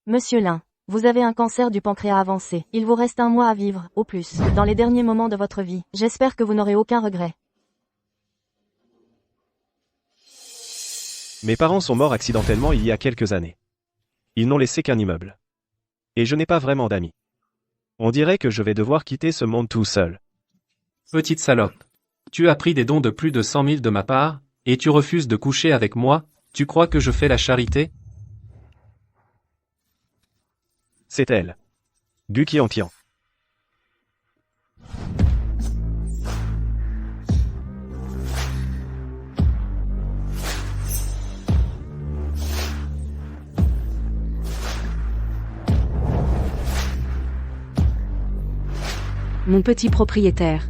Monsieur Lin, vous avez un cancer du pancréas avancé. Il vous reste 1 mois à vivre, au plus, dans les derniers moments de votre vie. J'espère que vous n'aurez aucun regret. Mes parents sont morts accidentellement il y a quelques années. Ils n'ont laissé qu'un immeuble. Et je n'ai pas vraiment d'amis. On dirait que je vais devoir quitter ce monde tout seul. Petite salope. Tu as pris des dons de plus de 100 000 de ma part, et tu refuses de coucher avec moi, tu crois que je fais la charité? C'est elle. Gu Qianqian. Mon petit propriétaire.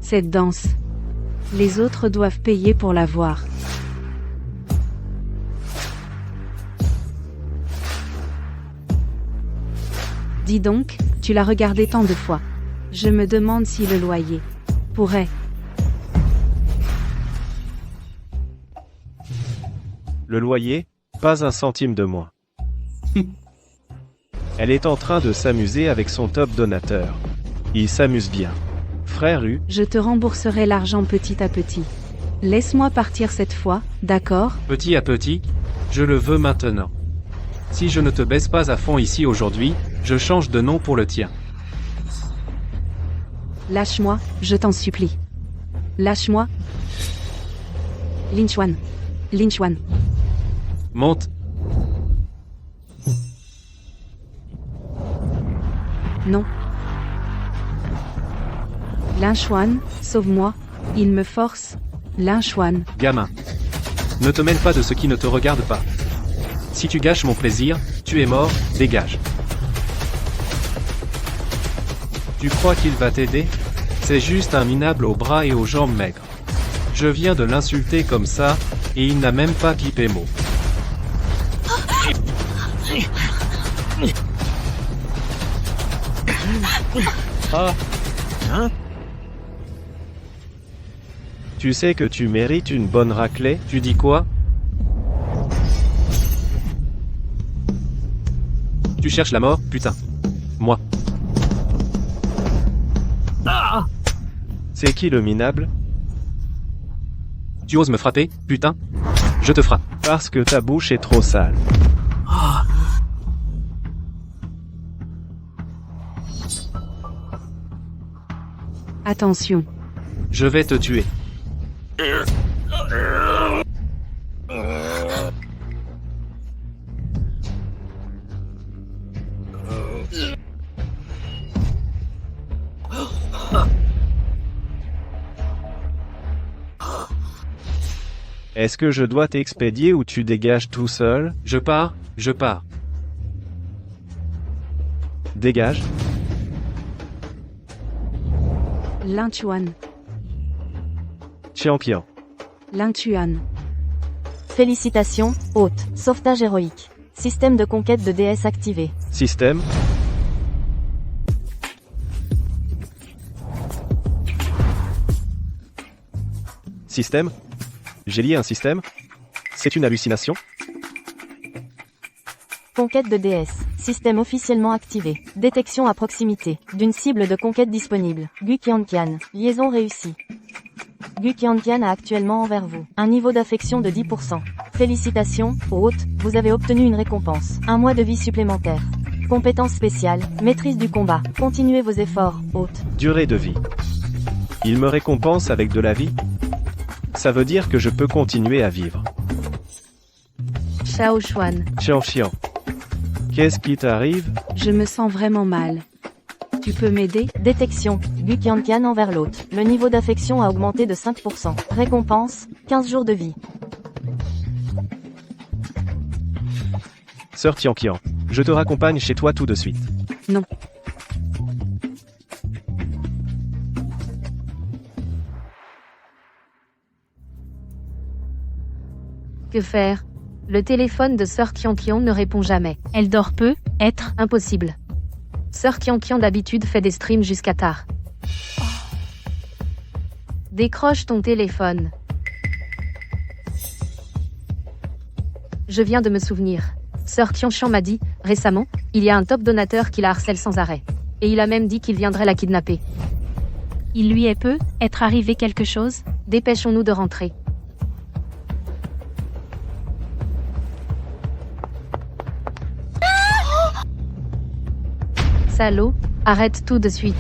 Cette danse. Les autres doivent payer pour la voir. Dis donc, tu l'as regardé tant de fois. Je me demande si le loyer pourrait. Le loyer, pas un centime de moins. Elle est en train de s'amuser avec son top donateur. Il s'amuse bien. Frère Hu, Je te rembourserai l'argent petit à petit. Laisse-moi partir cette fois, d'accord? Petit à petit, je le veux maintenant. Si je ne te baisse pas à fond ici aujourd'hui, je change de nom pour le tien. Lâche-moi, je t'en supplie. Lâche-moi. Lin Chuan. Lin Chuan. Monte. Non. Lin Chuan, sauve-moi. Il me force. Lin Chuan. Gamin. Ne te mêle pas de ce qui ne te regarde pas. Si tu gâches mon plaisir, tu es mort, dégage. Tu crois qu'il va t'aider? C'est juste un minable aux bras et aux jambes maigres. Je viens de l'insulter comme ça, et il n'a même pas pipé mot. ah. Hein? Tu sais que tu mérites une bonne raclée? Tu dis quoi? Tu cherches la mort, putain. Moi. C'est qui le minable? Tu oses me frapper, putain? Je te frappe. Parce que ta bouche est trop sale. Attention. Je vais te tuer. Est-ce que je dois t'expédier ou tu dégages tout seul? Je pars, je pars. Dégage. Lin Chuan. Qianqian. Lin Chuan. Félicitations, hôte. Sauvetage héroïque. Système de conquête de déesse activé. Système. Système? J'ai lié un système? C'est une hallucination? Conquête de déesse. Système officiellement activé. Détection à proximité. D'une cible de conquête disponible. Gu Qianqian. Liaison réussie. Gu Qianqian a actuellement envers vous un niveau d'affection de 10%. Félicitations, hôte, vous avez obtenu une récompense. 1 mois de vie supplémentaire. Compétence spéciale, maîtrise du combat. Continuez vos efforts, hôte. Durée de vie. Il me récompense avec de la vie? Ça veut dire que je peux continuer à vivre. Shao Xuan. Qianqian. Qu'est-ce qui t'arrive? Je me sens vraiment mal. Tu peux m'aider? Détection, Gu Qianqian envers l'hôte. Le niveau d'affection a augmenté de 5%. Récompense, 15 jours de vie. Sœur Qianqian, je te raccompagne chez toi tout de suite. Non. Que faire? Le téléphone de Sœur Qianqian ne répond jamais. Elle dort peu, être impossible. Sœur Qianqian d'habitude fait des streams jusqu'à tard. Décroche ton téléphone. Je viens de me souvenir. Sœur Qianqian m'a dit, Récemment, il y a un top donateur qui la harcèle sans arrêt. Et il a même dit qu'il viendrait la kidnapper. Il lui est peut être arrivé quelque chose? Dépêchons-nous de rentrer. Salaud, arrête tout de suite.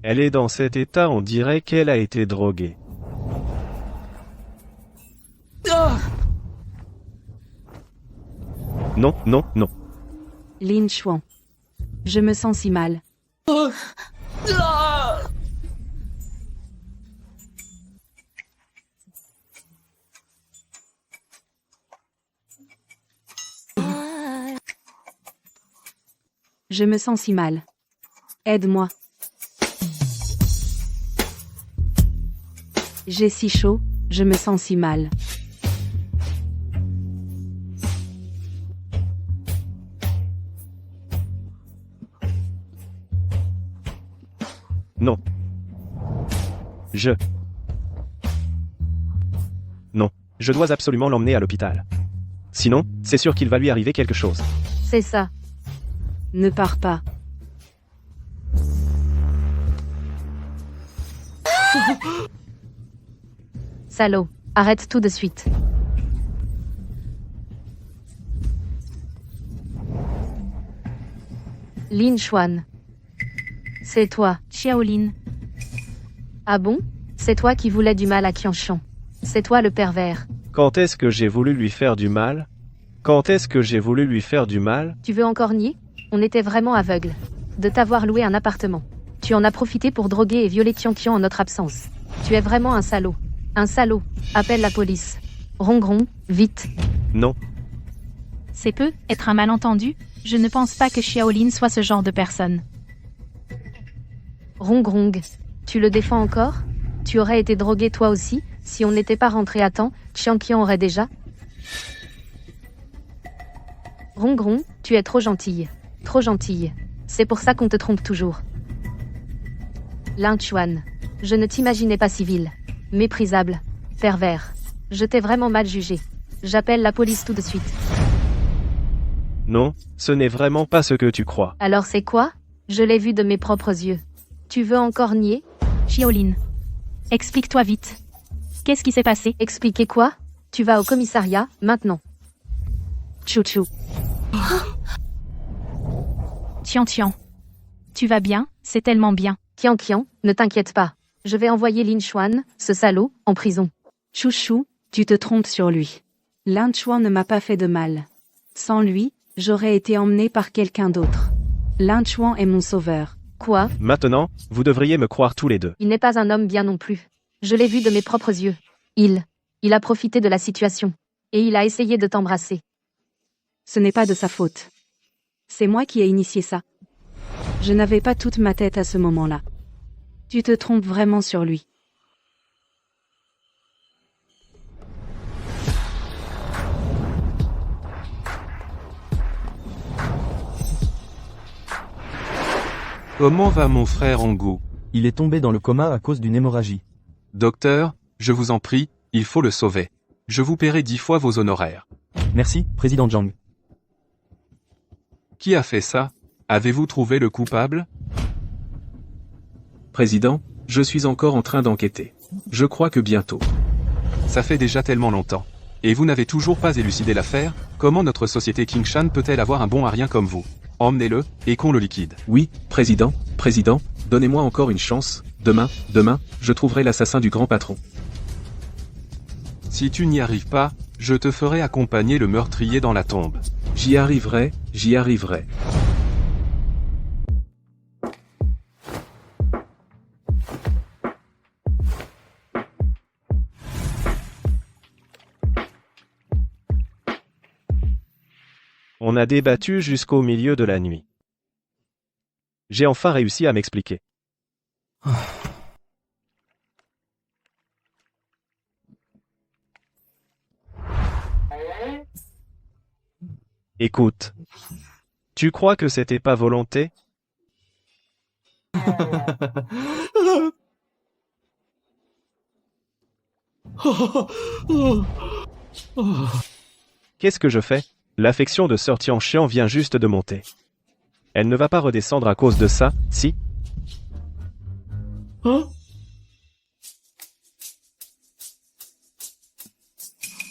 Elle est dans cet état, on dirait qu'elle a été droguée. Non, non, non. Lin Chuan. Je me sens si mal. Je me sens si mal. Aide-moi. J'ai si chaud, je me sens si mal. Non. Non, je dois absolument l'emmener à l'hôpital. Sinon, c'est sûr qu'il va lui arriver quelque chose. C'est ça. Ne pars pas. Salaud, arrête tout de suite. Lin Chuan. C'est toi. Xiaolin. Ah bon? C'est toi qui voulais du mal à Qianxian. C'est toi le pervers. Quand est-ce que j'ai voulu lui faire du mal? Quand est-ce que j'ai voulu lui faire du mal? Tu veux encore nier? On était vraiment aveugles. De t'avoir loué un appartement. Tu en as profité pour droguer et violer Qianqian en notre absence. Tu es vraiment un salaud. Un salaud. Appelle la police. Rongron, vite. Non. C'est peut être un malentendu? Je ne pense pas que Xiaolin soit ce genre de personne. Rongrong. Tu le défends encore? Tu aurais été drogué toi aussi? Si on n'était pas rentré à temps, Qianqian aurait déjà... Rongron, tu es trop gentille. Trop gentille. C'est pour ça qu'on te trompe toujours. Lin Chuan. Je ne t'imaginais pas civil. Méprisable. Pervers. Je t'ai vraiment mal jugé. J'appelle la police tout de suite. Non, ce n'est vraiment pas ce que tu crois. Alors c'est quoi? Je l'ai vu de mes propres yeux. Tu veux encore nier? Xiaolin. Explique-toi vite. Qu'est-ce qui s'est passé? Expliquer quoi? Tu vas au commissariat, maintenant. Chou-chou. Tian. Tu vas bien? C'est tellement bien. Qianqian, ne t'inquiète pas. Je vais envoyer Lin Chuan, ce salaud, en prison. Chouchou, tu te trompes sur lui. Lin Chuan ne m'a pas fait de mal. Sans lui, j'aurais été emmené par quelqu'un d'autre. Lin Chuan est mon sauveur. Quoi? Maintenant, vous devriez me croire tous les deux. Il n'est pas un homme bien non plus. Je l'ai vu de mes propres yeux. Il a profité de la situation. Et il a essayé de t'embrasser. Ce n'est pas de sa faute. C'est moi qui ai initié ça. Je n'avais pas toute ma tête à ce moment-là. Tu te trompes vraiment sur lui. Comment va mon frère Ongu? Il est tombé dans le coma à cause d'une hémorragie. Docteur, je vous en prie, il faut le sauver. Je vous paierai 10 fois vos honoraires. Merci, Président Zhang. Qui a fait ça? Avez-vous trouvé le coupable? Président, je suis encore en train d'enquêter. Je crois que bientôt. Ça fait déjà tellement longtemps. Et vous n'avez toujours pas élucidé l'affaire? Comment notre société Qingshan peut-elle avoir un bon à rien comme vous? Emmenez-le, et qu'on le liquide. Oui, président, donnez-moi encore une chance. Demain, je trouverai l'assassin du grand patron. Si tu n'y arrives pas, je te ferai accompagner le meurtrier dans la tombe. J'y arriverai. On a débattu jusqu'au milieu de la nuit. J'ai enfin réussi à m'expliquer. Écoute. Tu crois que c'était pas volonté? Qu'est-ce que je fais? L'affection de Sir Tianxian vient juste de monter. Elle ne va pas redescendre à cause de ça, si?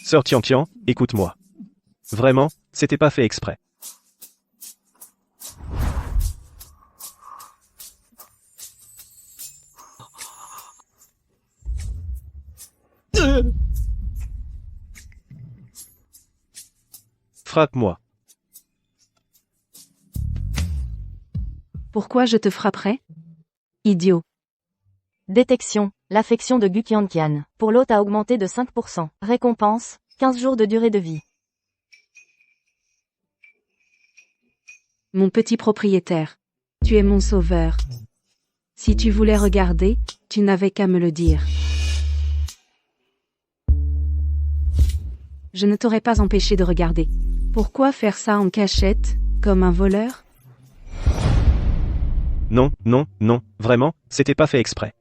Sir Tianqian, écoute-moi. Vraiment, c'était pas fait exprès. Frappe-moi. Pourquoi je te frapperais? Idiot. Détection. L'affection de Gu Qianqian. Pour l'hôte a augmenté de 5%. Récompense. 15 jours de durée de vie. Mon petit propriétaire. Tu es mon sauveur. Si tu voulais regarder, tu n'avais qu'à me le dire. Je ne t'aurais pas empêché de regarder. Pourquoi faire ça en cachette, comme un voleur? Non, non, non, vraiment, c'était pas fait exprès.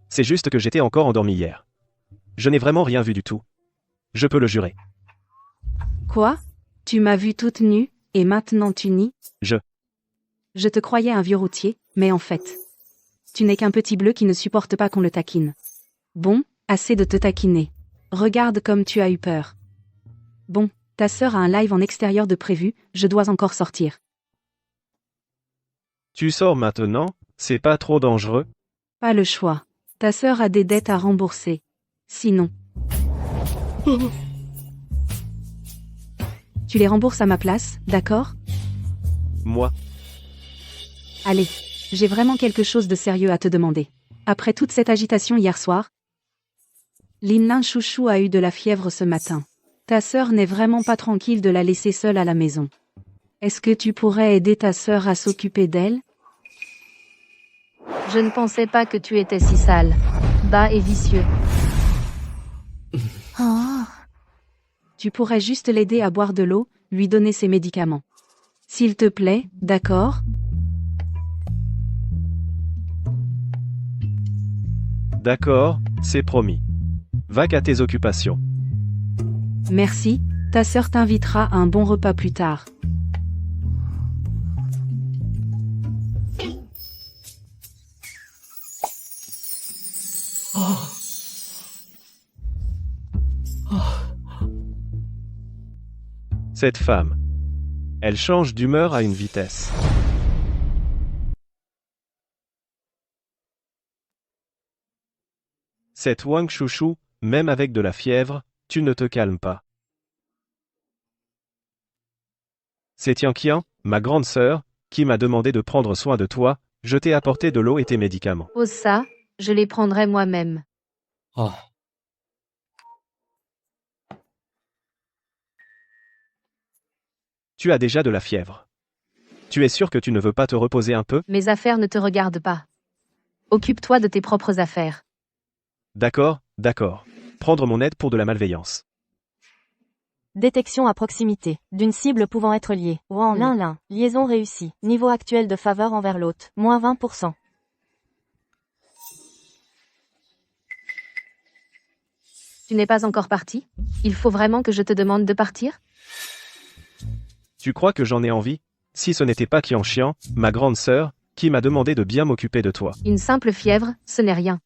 C'est juste que j'étais encore endormi hier. Je n'ai vraiment rien vu du tout. Je peux le jurer. Quoi? Tu m'as vue toute nue, et maintenant tu nies? Je te croyais un vieux routier, mais en fait, tu n'es qu'un petit bleu qui ne supporte pas qu'on le taquine. Bon, assez de te taquiner. Regarde comme tu as eu peur. Bon, ta sœur a un live en extérieur de prévu, je dois encore sortir. Tu sors maintenant? C'est pas trop dangereux? Pas le choix. Ta sœur a des dettes à rembourser. Sinon, tu les rembourses à ma place, d'accord? Moi? Allez, j'ai vraiment quelque chose de sérieux à te demander. Après toute cette agitation hier soir, Lin Chouchou a eu de la fièvre ce matin. Ta sœur n'est vraiment pas tranquille de la laisser seule à la maison. Est-ce que tu pourrais aider ta sœur à s'occuper d'elle? Je ne pensais pas que tu étais si sale, bas et vicieux. Tu pourrais juste l'aider à boire de l'eau, lui donner ses médicaments. S'il te plaît, d'accord? D'accord, c'est promis. Va qu'à tes occupations. Merci, ta sœur t'invitera à un bon repas plus tard. Cette femme. Elle change d'humeur à une vitesse. Cette Wang Chouchou, même avec de la fièvre, tu ne te calmes pas. C'est Tianqian, ma grande sœur, qui m'a demandé de prendre soin de toi, je t'ai apporté de l'eau et tes médicaments. Ose ça, je les prendrai moi-même. Tu as déjà de la fièvre. Tu es sûr que tu ne veux pas te reposer un peu? Mes affaires ne te regardent pas. Occupe-toi de tes propres affaires. D'accord, d'accord. Prendre mon aide pour de la malveillance. Détection à proximité. D'une cible pouvant être liée. Wang. Lin. Liaison réussie. Niveau actuel de faveur envers l'hôte. Moins 20%. Tu n'es pas encore parti? Il faut vraiment que je te demande de partir? Tu crois que j'en ai envie? Si ce n'était pas Qianxian, ma grande sœur, qui m'a demandé de bien m'occuper de toi. Une simple fièvre, ce n'est rien.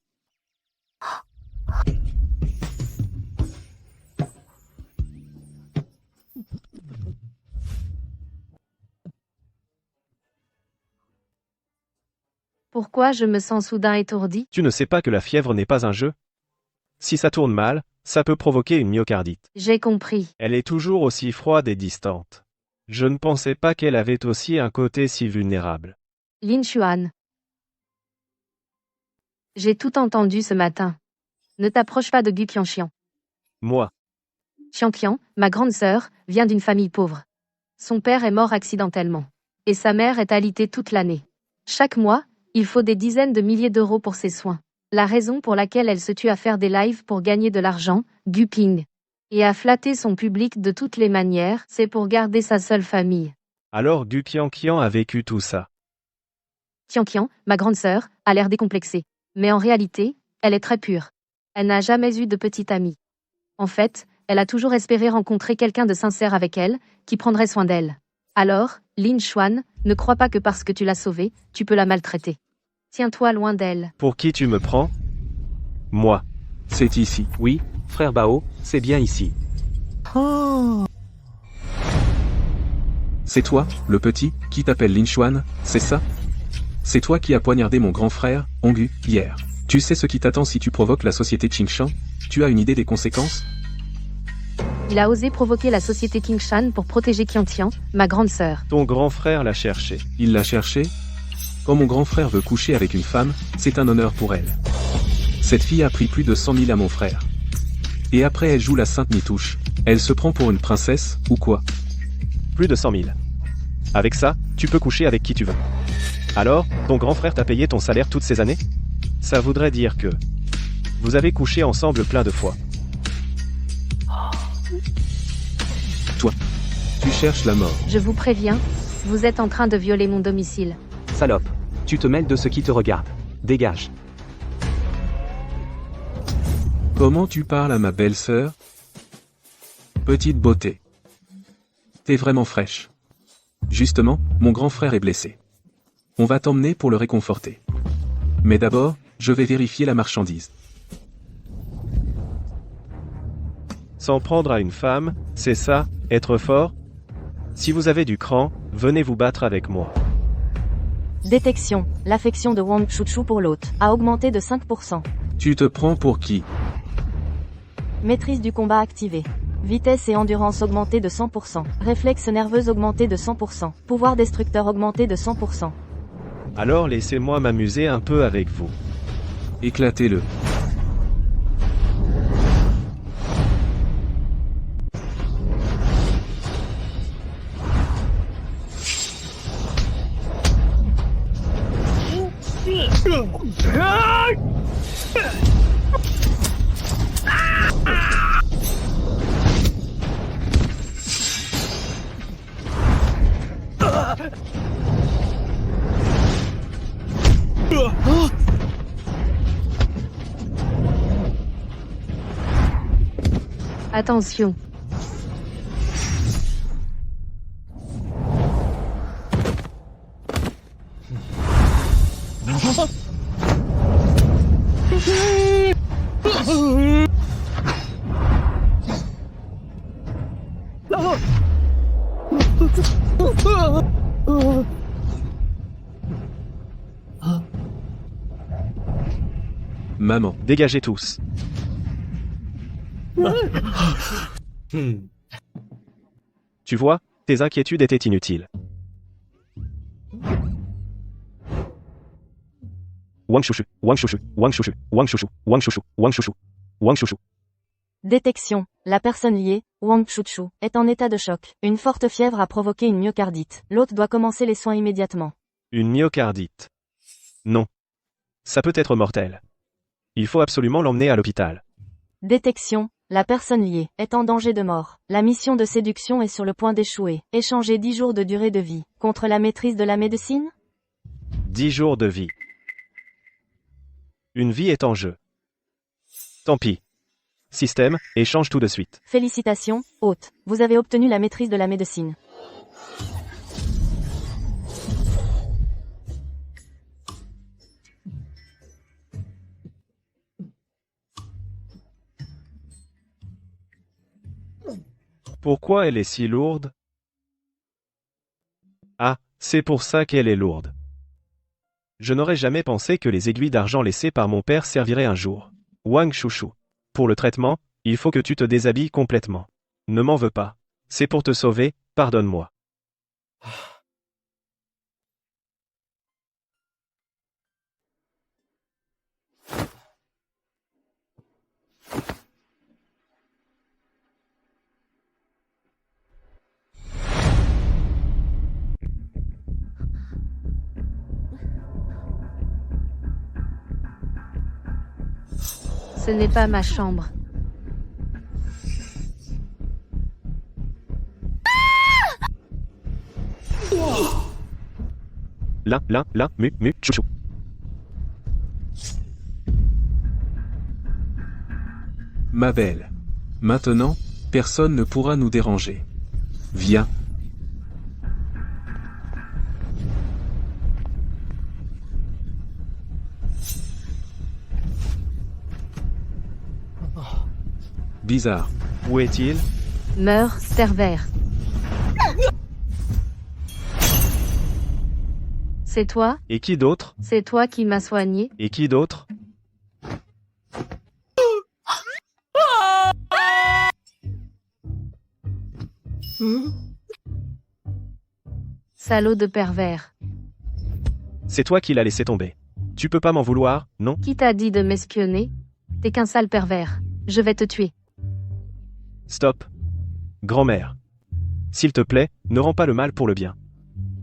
Pourquoi je me sens soudain étourdi? Tu ne sais pas que la fièvre n'est pas un jeu? Si ça tourne mal, ça peut provoquer une myocardite. J'ai compris. Elle est toujours aussi froide et distante. Je ne pensais pas qu'elle avait aussi un côté si vulnérable. Lin Xuan. J'ai tout entendu ce matin. Ne t'approche pas de Gu Qianxian. Moi, Qianqian, ma grande sœur, vient d'une famille pauvre. Son père est mort accidentellement. Et sa mère est alitée toute l'année. Chaque mois, il faut des dizaines de milliers d'euros pour ses soins. La raison pour laquelle elle se tue à faire des lives pour gagner de l'argent, Gu Ping, et à flatter son public de toutes les manières, c'est pour garder sa seule famille. alors Gu Qianqian a vécu tout ça. Qianqian, ma grande sœur, a l'air décomplexée. Mais en réalité, elle est très pure. Elle n'a jamais eu de petite amie. En fait, elle a toujours espéré rencontrer quelqu'un de sincère avec elle, qui prendrait soin d'elle. Alors, Lin Xuan, ne crois pas que parce que tu l'as sauvée, tu peux la maltraiter. Tiens-toi loin d'elle. Pour qui tu me prends? Moi. C'est ici. Oui, frère Bao, c'est bien ici. C'est toi, le petit, qui t'appelle Lin Xuan, c'est ça? C'est toi qui as poignardé mon grand frère, Honggu, hier. Tu sais ce qui t'attend si tu provoques la société Qingshan? Tu as une idée des conséquences? Il a osé provoquer la société Qingshan pour protéger Qiantian, ma grande sœur. Ton grand frère l'a cherché. Il l'a cherché? Quand mon grand frère veut coucher avec une femme, c'est un honneur pour elle. Cette fille a pris plus de 100 000 à mon frère. Et après elle joue la sainte Nitouche. Elle se prend pour une princesse, ou quoi? Plus de 100 000. Avec ça, tu peux coucher avec qui tu veux. Alors, ton grand frère t'a payé ton salaire toutes ces années? Ça voudrait dire que vous avez couché ensemble plein de fois. Toi, tu cherches la mort. Je vous préviens, vous êtes en train de violer mon domicile. Salope, tu te mêles de ce qui te regarde. Dégage. Comment tu parles à ma belle-sœur? Petite beauté. T'es vraiment fraîche. Justement, mon grand frère est blessé. On va t'emmener pour le réconforter. Mais d'abord, je vais vérifier la marchandise. S'en prendre à une femme, c'est ça, être fort? Si vous avez du cran, venez vous battre avec moi. Détection. L'affection de Wang Chuchu pour l'hôte a augmenté de 5%. Tu te prends pour qui? Maîtrise du combat activée. Vitesse et endurance augmentée de 100%. Réflexe nerveux augmenté de 100%. Pouvoir destructeur augmenté de 100%. Alors laissez-moi m'amuser un peu avec vous. Éclatez-le. Attention. Maman. Dégagez tous. Tu vois, tes inquiétudes étaient inutiles. Wang Chouchou, Wang Chouchou, Wang Chouchou, Wang Chouchou, Wang Chouchou, Wang Chouchou, Wang Chouchou. Détection. La personne liée, Wang Chuchu, est en état de choc. Une forte fièvre a provoqué une myocardite. L'hôte doit commencer les soins immédiatement. Une myocardite. Non. Ça peut être mortel. Il faut absolument l'emmener à l'hôpital. Détection. La personne liée est en danger de mort. La mission de séduction est sur le point d'échouer. Échanger 10 jours de durée de vie contre la maîtrise de la médecine? 10 jours de vie. Une vie est en jeu. Tant pis. Système, échange tout de suite. Félicitations, hôte. Vous avez obtenu la maîtrise de la médecine. Pourquoi elle est si lourde? Ah, c'est pour ça qu'elle est lourde. Je n'aurais jamais pensé que les aiguilles d'argent laissées par mon père serviraient un jour. Wang Chouchou. Pour le traitement, il faut que tu te déshabilles complètement. Ne m'en veux pas. C'est pour te sauver, pardonne-moi. Ce n'est pas ma chambre. Là, chouchou. Ma belle. Maintenant, personne ne pourra nous déranger. Viens. Bizarre. Où est-il? Meurs, pervers. C'est toi? Et qui d'autre? C'est toi qui m'as soigné? Et qui d'autre? Salaud de pervers. C'est toi qui l'as laissé tomber. Tu peux pas m'en vouloir, non? Qui t'a dit de m'espionner? T'es qu'un sale pervers. Je vais te tuer. Stop. Grand-mère. S'il te plaît, ne rends pas le mal pour le bien.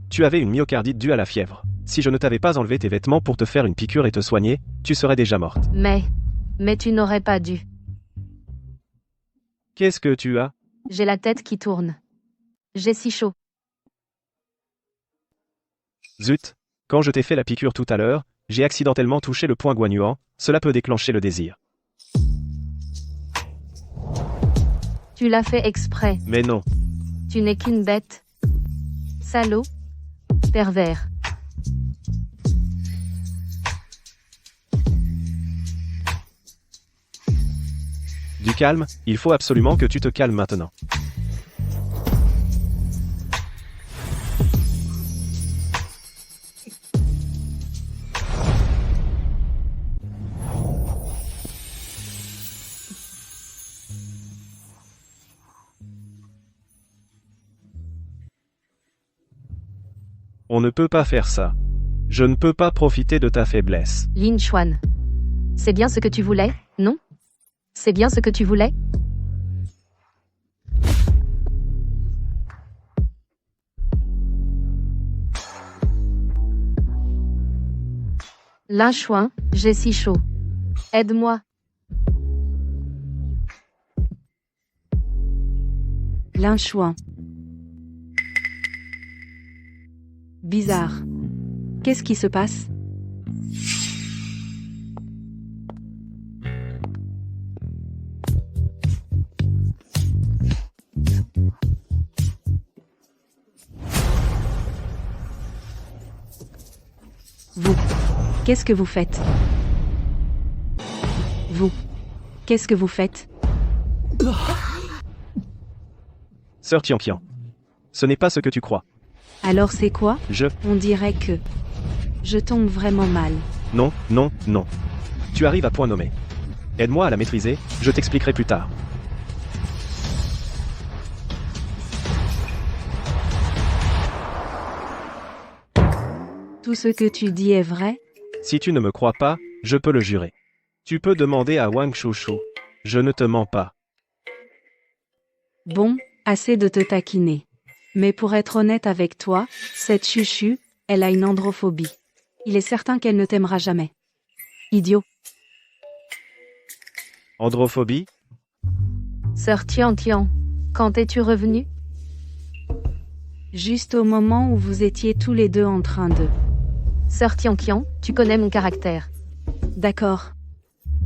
Tu avais une myocardite due à la fièvre. Si je ne t'avais pas enlevé tes vêtements pour te faire une piqûre et te soigner, tu serais déjà morte. Mais tu n'aurais pas dû. Qu'est-ce que tu as? J'ai la tête qui tourne. J'ai si chaud. Zut. Quand je t'ai fait la piqûre tout à l'heure, j'ai accidentellement touché le point guanyuan, cela peut déclencher le désir. Tu l'as fait exprès. Mais non. Tu n'es qu'une bête. Salaud. Pervers. Du calme, il faut absolument que tu te calmes maintenant. On ne peut pas faire ça. Je ne peux pas profiter de ta faiblesse. Lin Xuan. C'est bien ce que tu voulais, non? C'est bien ce que tu voulais? Lin Xuan, j'ai si chaud. Aide-moi. Lin Xuan. Bizarre. Qu'est-ce qui se passe? Vous. Qu'est-ce que vous faites? Vous. Qu'est-ce que vous faites? Sœur Tianqian. Ce n'est pas ce que tu crois. Alors c'est quoi? On dirait que... Je tombe vraiment mal. Non, non, non. Tu arrives à point nommé. Aide-moi à la maîtriser, je t'expliquerai plus tard. Tout ce que tu dis est vrai? Si tu ne me crois pas, je peux le jurer. Tu peux demander à Wang Shushu. Je ne te mens pas. Bon, assez de te taquiner. Mais pour être honnête avec toi, cette Chuchu, elle a une androphobie. Il est certain qu'elle ne t'aimera jamais. Idiot. Androphobie? Sœur Tian, quand es-tu revenue? Juste au moment où vous étiez tous les deux en train de... Sœur Tian, tu connais mon caractère. D'accord.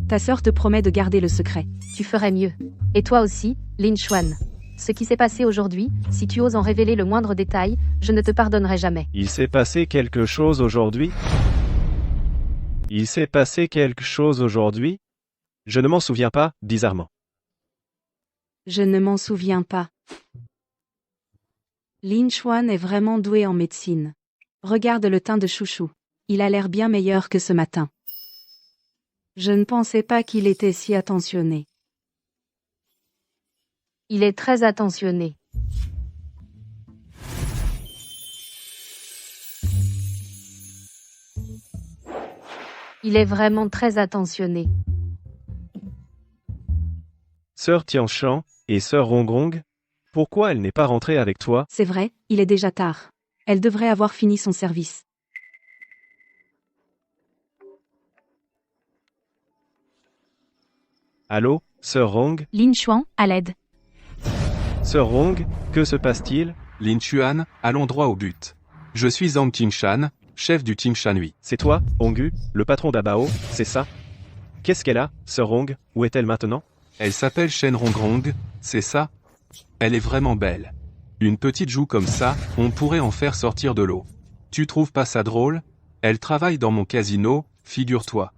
Ta sœur te promet de garder le secret. Tu ferais mieux. Et toi aussi, Lin Xuan. Ce qui s'est passé aujourd'hui, si tu oses en révéler le moindre détail, je ne te pardonnerai jamais. Il s'est passé quelque chose aujourd'hui? Il s'est passé quelque chose aujourd'hui? Je ne m'en souviens pas, bizarrement. Je ne m'en souviens pas. Lin Xuan est vraiment doué en médecine. Regarde le teint de Chouchou. Il a l'air bien meilleur que ce matin. Je ne pensais pas qu'il était si attentionné. Il est très attentionné. Il est vraiment très attentionné. Sœur Tianshan et sœur Rongrong? Pourquoi elle n'est pas rentrée avec toi? C'est vrai, il est déjà tard. Elle devrait avoir fini son service. Allô, sœur Rong? Lin Xuan, à l'aide. Sœur Rong, que se passe-t-il? Lin Xuan, allons droit au but. Je suis Zhang Qingshan, chef du Qingshan 8. C'est toi, Hongu, le patron d'Abao, c'est ça? Qu'est-ce qu'elle a, sœur Rong? Où est-elle maintenant? Elle s'appelle Shen Rongrong, c'est ça? Elle est vraiment belle. Une petite joue comme ça, on pourrait en faire sortir de l'eau. Tu trouves pas ça drôle? Elle travaille dans mon casino, figure-toi.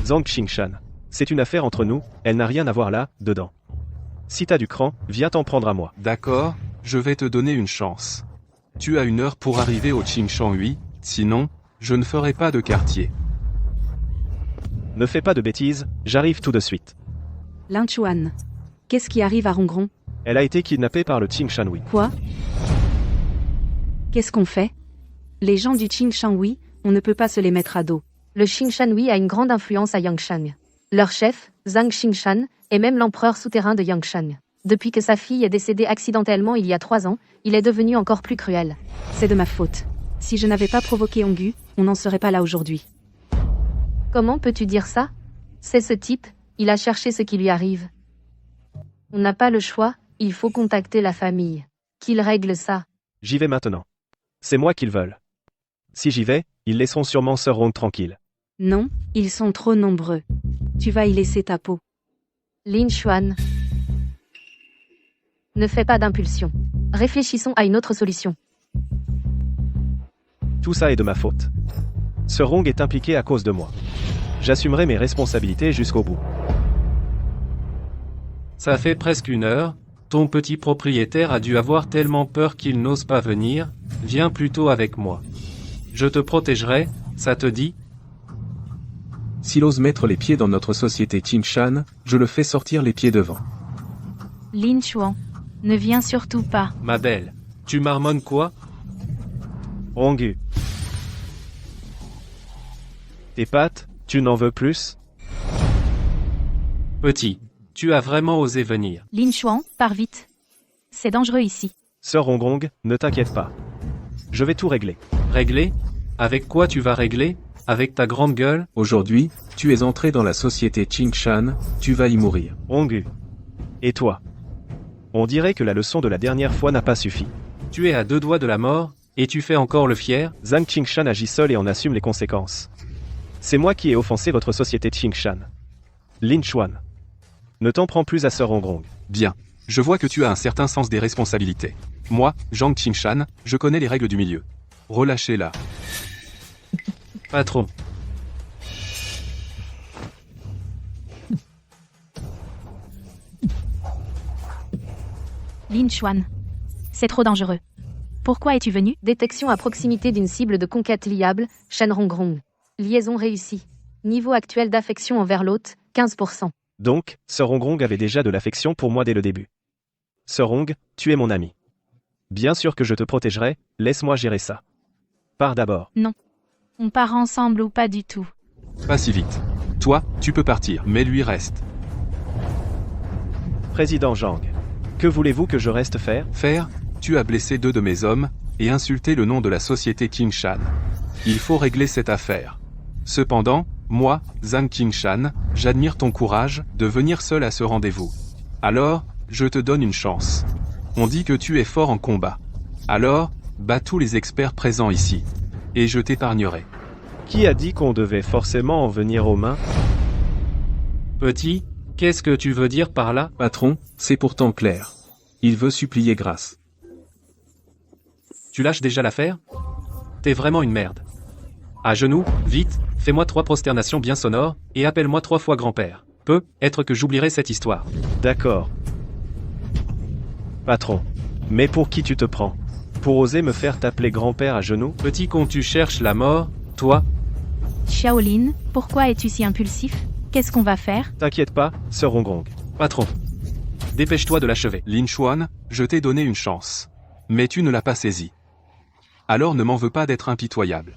Zhang Qingshan. C'est une affaire entre nous, elle n'a rien à voir là, dedans. Si t'as du cran, viens t'en prendre à moi. D'accord, je vais te donner une chance. Tu as 1 heure pour arriver au Qingshanhui, sinon, je ne ferai pas de quartier. Ne fais pas de bêtises, j'arrive tout de suite. Lin Chuan. Qu'est-ce qui arrive à Rongrong? Elle a été kidnappée par le Qingshanhui. Quoi? Qu'est-ce qu'on fait? Les gens du Qingshanhui, on ne peut pas se les mettre à dos. Le Qingshanhui a une grande influence à Yangshan. Leur chef, Zhang Qingshan, est même l'empereur souterrain de Yangshan. Depuis que sa fille est décédée accidentellement il y a 3 ans, il est devenu encore plus cruel. C'est de ma faute. Si je n'avais pas provoqué Ongu, on n'en serait pas là aujourd'hui. Comment peux-tu dire ça? C'est ce type, il a cherché ce qui lui arrive. On n'a pas le choix, il faut contacter la famille. Qu'ils règlent ça. J'y vais maintenant. C'est moi qu'ils veulent. Si j'y vais, ils laisseront sûrement Sir Rong tranquille. Non, ils sont trop nombreux. Tu vas y laisser ta peau. Lin Xuan. Ne fais pas d'impulsion. Réfléchissons à une autre solution. Tout ça est de ma faute. Sir Rong est impliqué à cause de moi. J'assumerai mes responsabilités jusqu'au bout. Ça fait presque 1 heure, ton petit propriétaire a dû avoir tellement peur qu'il n'ose pas venir, viens plutôt avec moi. Je te protégerai, ça te dit? S'il ose mettre les pieds dans notre société Qingshan, je le fais sortir les pieds devant. Lin Chuan, ne viens surtout pas. Ma belle, tu marmonnes quoi? Rongu. Tes pattes, tu n'en veux plus? Petit, tu as vraiment osé venir. Lin Chuan, pars vite. C'est dangereux ici. Sir Rongrong, ne t'inquiète pas. Je vais tout régler. Régler? Avec quoi tu vas régler? Avec ta grande gueule? Aujourd'hui, tu es entré dans la société Qingshan, tu vas y mourir. Rongu. Et toi? On dirait que la leçon de la dernière fois n'a pas suffi. Tu es à 2 doigts de la mort, et tu fais encore le fier? Zhang Qingshan agit seul et en assume les conséquences. C'est moi qui ai offensé votre société Qingshan. Lin Xuan. Ne t'en prends plus à Sir Rongrong. Bien. Je vois que tu as un certain sens des responsabilités. Moi, Zhang Qingshan, je connais les règles du milieu. Relâchez-la. Patron. Lin Xuan. C'est trop dangereux. Pourquoi es-tu venu? Détection à proximité d'une cible de conquête liable, Shen Rongrong. Liaison réussie. Niveau actuel d'affection envers l'hôte, 15%. Donc, Sir Rongrong avait déjà de l'affection pour moi dès le début. Sir Rong, tu es mon ami. Bien sûr que je te protégerai, laisse-moi gérer ça. Pars d'abord. Non. On part ensemble ou pas du tout. Pas si vite. Toi, tu peux partir, mais lui reste. Président Zhang. Que voulez-vous que je reste faire? Faire? Tu as blessé 2 de mes hommes, et insulté le nom de la société Qingshan. Il faut régler cette affaire. Cependant, moi, Zhang Qingshan, j'admire ton courage de venir seul à ce rendez-vous. Alors, je te donne une chance. On dit que tu es fort en combat. Alors, bats tous les experts présents ici. Et je t'épargnerai. Qui a dit qu'on devait forcément en venir aux mains? Petit, qu'est-ce que tu veux dire par là? Patron, c'est pourtant clair. Il veut supplier grâce. Tu lâches déjà l'affaire? T'es vraiment une merde. À genoux, vite, fais-moi 3 prosternations bien sonores, et appelle-moi 3 fois grand-père. Peut-être que j'oublierai cette histoire. D'accord. Patron. Mais pour qui tu te prends? Pour oser me faire t'appeler grand-père à genoux? Petit con, tu cherches la mort, toi? Shaolin, pourquoi es-tu si impulsif? Qu'est-ce qu'on va faire? T'inquiète pas, Sir Rongrong. Patron. Dépêche-toi de l'achever. Lin Xuan, je t'ai donné une chance. Mais tu ne l'as pas saisie. Alors ne m'en veux pas d'être impitoyable.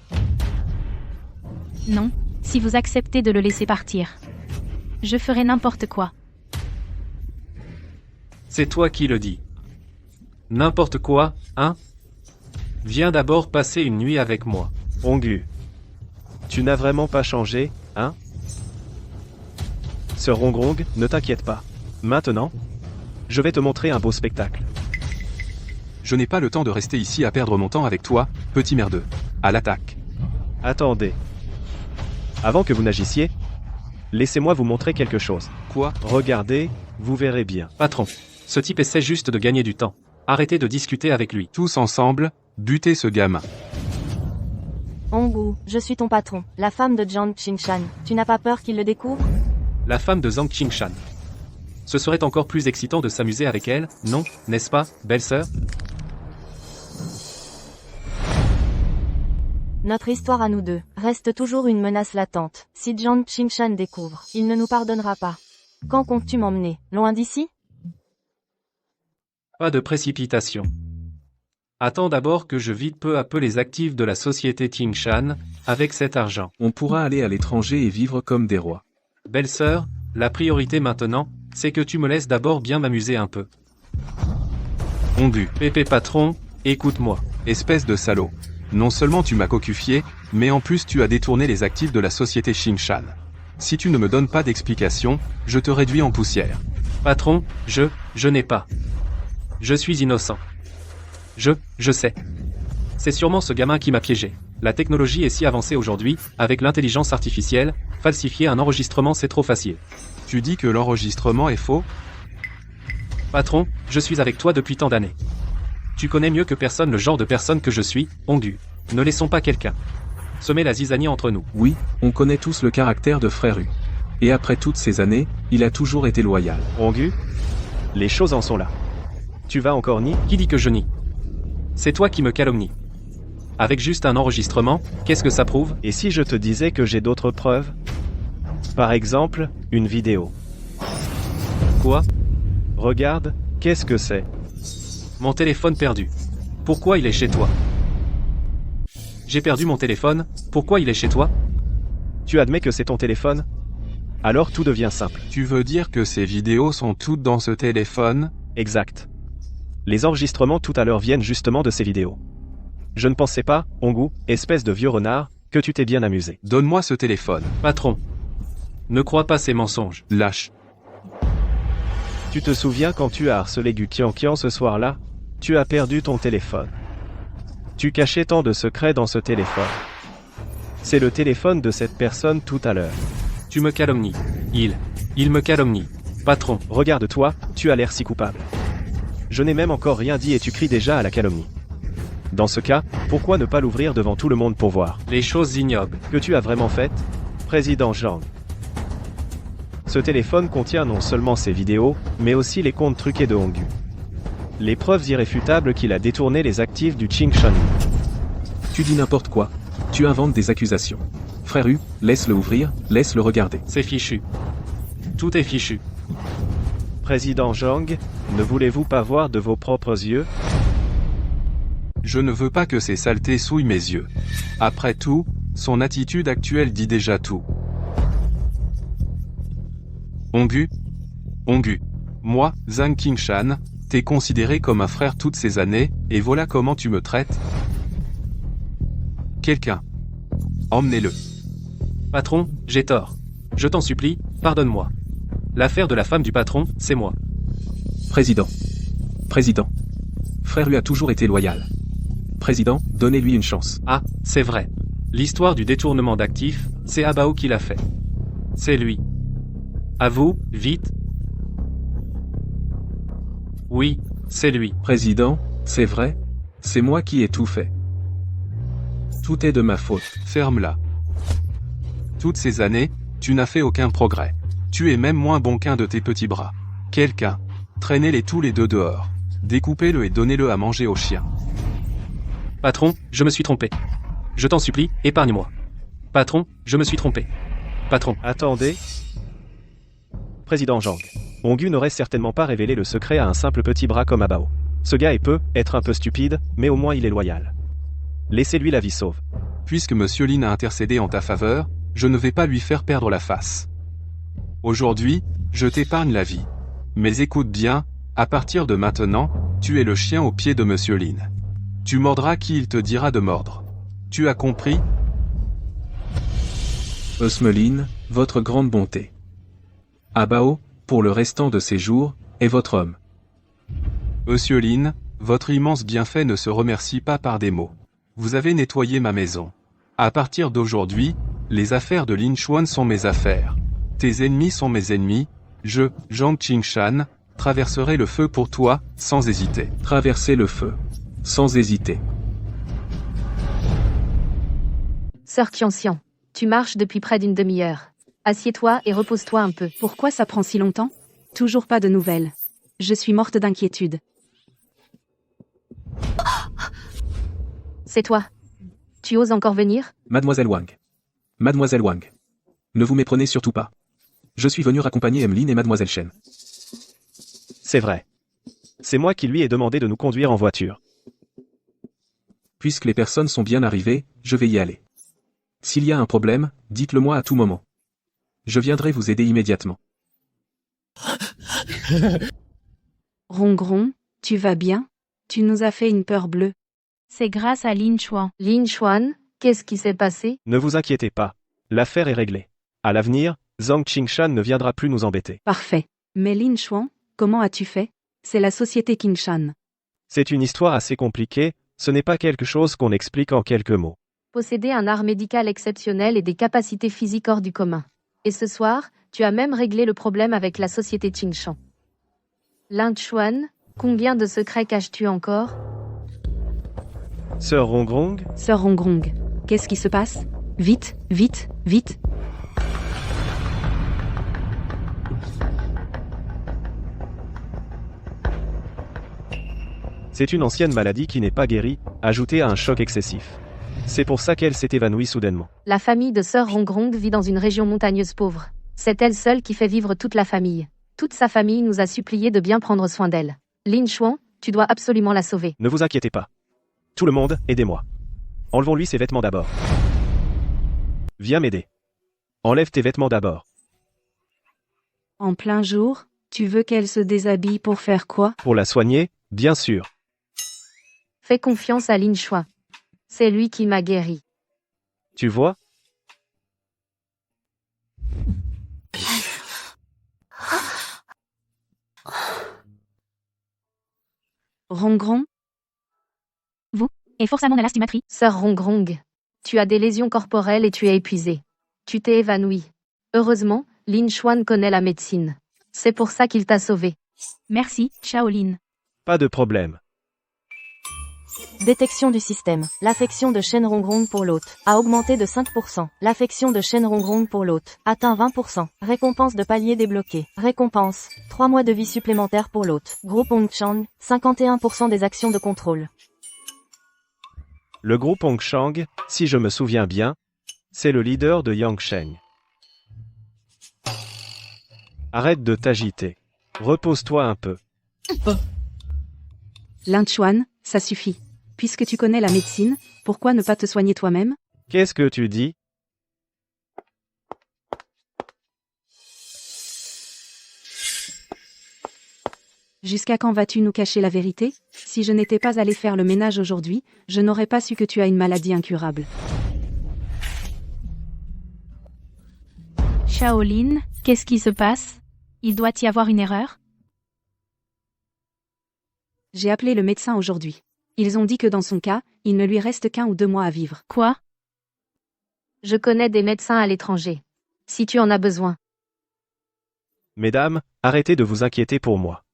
Non, si vous acceptez de le laisser partir. Je ferai n'importe quoi. C'est toi qui le dis. N'importe quoi, hein? Viens d'abord passer une nuit avec moi. Rongu. Tu n'as vraiment pas changé, hein? Sir Rongrong, ne t'inquiète pas. Maintenant, je vais te montrer un beau spectacle. Je n'ai pas le temps de rester ici à perdre mon temps avec toi, petit merdeux. À l'attaque. Attendez. Avant que vous n'agissiez, Laissez-moi vous montrer quelque chose. Quoi? Regardez, vous verrez bien. Patron, ce type essaie juste de gagner du temps. Arrêtez de discuter avec lui. Tous ensemble, butez ce gamin. Hongwu, je suis ton patron, la femme de Jiang Qingshan. Tu n'as pas peur qu'il le découvre? La femme de Zhang Qingshan. Ce serait encore plus excitant de s'amuser avec elle, non, n'est-ce pas, belle-sœur? Notre histoire à nous deux reste toujours une menace latente. Si Jiang Qingshan découvre, il ne nous pardonnera pas. Quand comptes-tu m'emmener? Loin d'ici? Pas de précipitation. Attends d'abord que je vide peu à peu les actifs de la société Qingshan, avec cet argent. On pourra aller à l'étranger et vivre comme des rois. Belle-sœur, la priorité maintenant, c'est que tu me laisses d'abord bien m'amuser un peu. Hongwu. Pépé patron, écoute-moi. Espèce de salaud. Non seulement tu m'as cocufié, mais en plus tu as détourné les actifs de la société Qingshan. Si tu ne me donnes pas d'explication, je te réduis en poussière. Patron, je n'ai pas. Je suis innocent. Je sais. C'est sûrement ce gamin qui m'a piégé. La technologie est si avancée aujourd'hui, avec l'intelligence artificielle, falsifier un enregistrement c'est trop facile. Tu dis que l'enregistrement est faux? Patron, je suis avec toi depuis tant d'années. Tu connais mieux que personne le genre de personne que je suis, Hongwu. Ne laissons pas quelqu'un semer la zizanie entre nous. Oui, on connaît tous le caractère de Frère Hu. Et après toutes ces années, il a toujours été loyal. Hongwu, les choses en sont là. Tu vas encore nier? Qui dit que je nie? C'est toi qui me calomnies. Avec juste un enregistrement, qu'est-ce que ça prouve? Et si je te disais que j'ai d'autres preuves? Par exemple, une vidéo. Quoi? Regarde, qu'est-ce que c'est? Mon téléphone perdu. Pourquoi il est chez toi? J'ai perdu mon téléphone, pourquoi il est chez toi? Tu admets que c'est ton téléphone? Alors tout devient simple. Tu veux dire que ces vidéos sont toutes dans ce téléphone? Exact. Les enregistrements tout à l'heure viennent justement de ces vidéos. Je ne pensais pas, Hongwu, espèce de vieux renard, que tu t'es bien amusé. Donne-moi ce téléphone. Patron. Ne crois pas ces mensonges. Lâche. Tu te souviens quand tu as harcelé Gu Qianqian ce soir-là? Tu as perdu ton téléphone. Tu cachais tant de secrets dans ce téléphone. C'est le téléphone de cette personne tout à l'heure. Tu me calomnies. Il me calomnie. Patron. Regarde-toi, tu as l'air si coupable. Je n'ai même encore rien dit et tu cries déjà à la calomnie. Dans ce cas, pourquoi ne pas l'ouvrir devant tout le monde pour voir les choses ignobles que tu as vraiment faites, Président Zhang? Ce téléphone contient non seulement ces vidéos, mais aussi les comptes truqués de Hongwu. Les preuves irréfutables qu'il a détourné les actifs du Qingshan. Tu dis n'importe quoi. Tu inventes des accusations. Frère Hu, laisse-le ouvrir, laisse-le regarder. C'est fichu. Tout est fichu. Président Zhang, ne voulez-vous pas voir de vos propres yeux? Je ne veux pas que ces saletés souillent mes yeux. Après tout, son attitude actuelle dit déjà tout. Hongwu, moi, Zhang Qingshan, t'ai considéré comme un frère toutes ces années, et voilà comment tu me traites? Quelqu'un. Emmenez-le. Patron, j'ai tort. Je t'en supplie, pardonne-moi. L'affaire de la femme du patron, c'est moi. Président. Frère Hu a toujours été loyal. Président, donnez-lui une chance. Ah, c'est vrai. L'histoire du détournement d'actifs, c'est Abao qui l'a fait. C'est lui. À vous, vite. Oui, c'est lui. Président, c'est vrai, c'est moi qui ai tout fait. Tout est de ma faute. Ferme-la. Toutes ces années, tu n'as fait aucun progrès. Tu es même moins bon qu'un de tes petits bras. Quelqu'un. Traînez-les tous les deux dehors. Découpez-le et donnez-le à manger aux chiens. Patron, je me suis trompé. Je t'en supplie, épargne-moi. Patron, je me suis trompé. Patron. Attendez. Président Zhang. Hongwu n'aurait certainement pas révélé le secret à un simple petit bras comme Abao. Ce gars peut être un peu stupide, mais au moins il est loyal. Laissez-lui la vie sauve. Puisque Monsieur Lin a intercédé en ta faveur, je ne vais pas lui faire perdre la face. Aujourd'hui, je t'épargne la vie. Mais écoute bien, à partir de maintenant, tu es le chien au pied de Monsieur Lin. Tu mordras qui il te dira de mordre. Tu as compris? Osmelin, votre grande bonté. Abao, pour le restant de ses jours, est votre homme. Monsieur Lin, votre immense bienfait ne se remercie pas par des mots. Vous avez nettoyé ma maison. À partir d'aujourd'hui, les affaires de Lin Xuan sont mes affaires. Tes ennemis sont mes ennemis, je, Zhang Qingshan, traverserai le feu pour toi, sans hésiter. Traverser le feu. Sans hésiter. Sœur Qianxian, tu marches depuis près d'une demi-heure. Assieds-toi et repose-toi un peu. Pourquoi ça prend si longtemps? Toujours pas de nouvelles. Je suis morte d'inquiétude. C'est toi. Tu oses encore venir? Mademoiselle Wang. Mademoiselle Wang. Ne vous méprenez surtout pas. Je suis venu raccompagner Emeline et Mademoiselle Shen. C'est vrai. C'est moi qui lui ai demandé de nous conduire en voiture. Puisque les personnes sont bien arrivées, je vais y aller. S'il y a un problème, dites-le moi à tout moment. Je viendrai vous aider immédiatement. Rongron, tu vas bien? Tu nous as fait une peur bleue. C'est grâce à Lin Chuan. Lin Chuan, qu'est-ce qui s'est passé? Ne vous inquiétez pas. L'affaire est réglée. À l'avenir, Zhang Qingshan ne viendra plus nous embêter. Parfait. Mais Lin Chuan, comment as-tu fait? C'est la société Qingshan. C'est une histoire assez compliquée, ce n'est pas quelque chose qu'on explique en quelques mots. Posséder un art médical exceptionnel et des capacités physiques hors du commun. Et ce soir, tu as même réglé le problème avec la société Qingshan. Lin Chuan, combien de secrets caches-tu encore? Sœur Rongrong, Sœur Rongrong, qu'est-ce qui se passe? Vite, vite, vite. c'est une ancienne maladie qui n'est pas guérie, ajoutée à un choc excessif. C'est pour ça qu'elle s'est évanouie soudainement. La famille de Sœur Rongrong vit dans une région montagneuse pauvre. C'est elle seule qui fait vivre toute la famille. Toute sa famille nous a supplié de bien prendre soin d'elle. Lin Chuan, tu dois absolument la sauver. Ne vous inquiétez pas. Tout le monde, aidez-moi. Enlevons-lui ses vêtements d'abord. Viens m'aider. Enlève tes vêtements d'abord. En plein jour, tu veux qu'elle se déshabille pour faire quoi? Pour la soigner, bien sûr. Fais confiance à Lin Chuan. C'est lui qui m'a guéri. Tu vois? Rongron, Et force à mon alastomatrie. Sœur Rongrong, tu as des lésions corporelles et tu es épuisée. Tu t'es évanouie. Heureusement, Lin Chuan connaît la médecine. C'est pour ça qu'il t'a sauvée. Merci, Shaolin. Pas de problème. Détection du système. L'affection de Shen Rongrong pour l'hôte a augmenté de 5%. L'affection de Shen Rongrong pour l'hôte atteint 20%. Récompense de palier débloqué. Récompense. 3 mois de vie supplémentaire pour l'hôte. Groupe Hongchang, 51% des actions de contrôle. Le groupe Hongchang, si je me souviens bien, c'est le leader de Yangsheng. Arrête de t'agiter. Repose-toi un peu. Lin Chuan, ça suffit. Puisque tu connais la médecine, pourquoi ne pas te soigner toi-même? Qu'est-ce que tu dis? Jusqu'à quand vas-tu nous cacher la vérité? Si je n'étais pas allé faire le ménage aujourd'hui, je n'aurais pas su que tu as une maladie incurable. Shaolin, qu'est-ce qui se passe? Il doit y avoir une erreur? J'ai appelé le médecin aujourd'hui. Ils ont dit que dans son cas, il ne lui reste qu'1 ou 2 mois à vivre. Quoi? Je connais des médecins à l'étranger. Si tu en as besoin. Mesdames, arrêtez de vous inquiéter pour moi.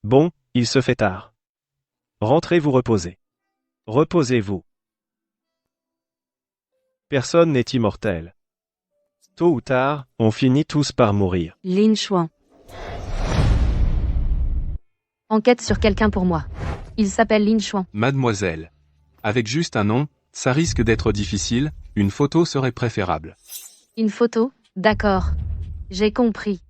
Bon, il se fait tard. Rentrez vous reposer. Reposez-vous. Personne n'est immortel. Tôt ou tard, on finit tous par mourir. Lin Chuan. Enquête sur quelqu'un pour moi. Il s'appelle Lin Chuan. Mademoiselle. Avec juste un nom, ça risque d'être difficile, une photo serait préférable. Une photo? D'accord. J'ai compris.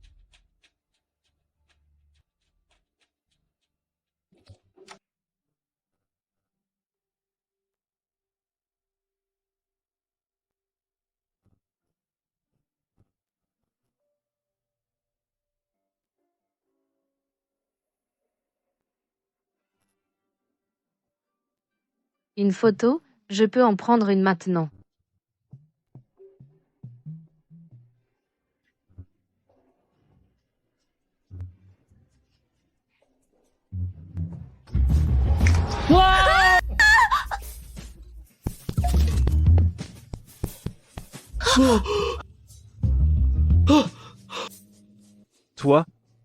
Une photo? Je peux en prendre une maintenant.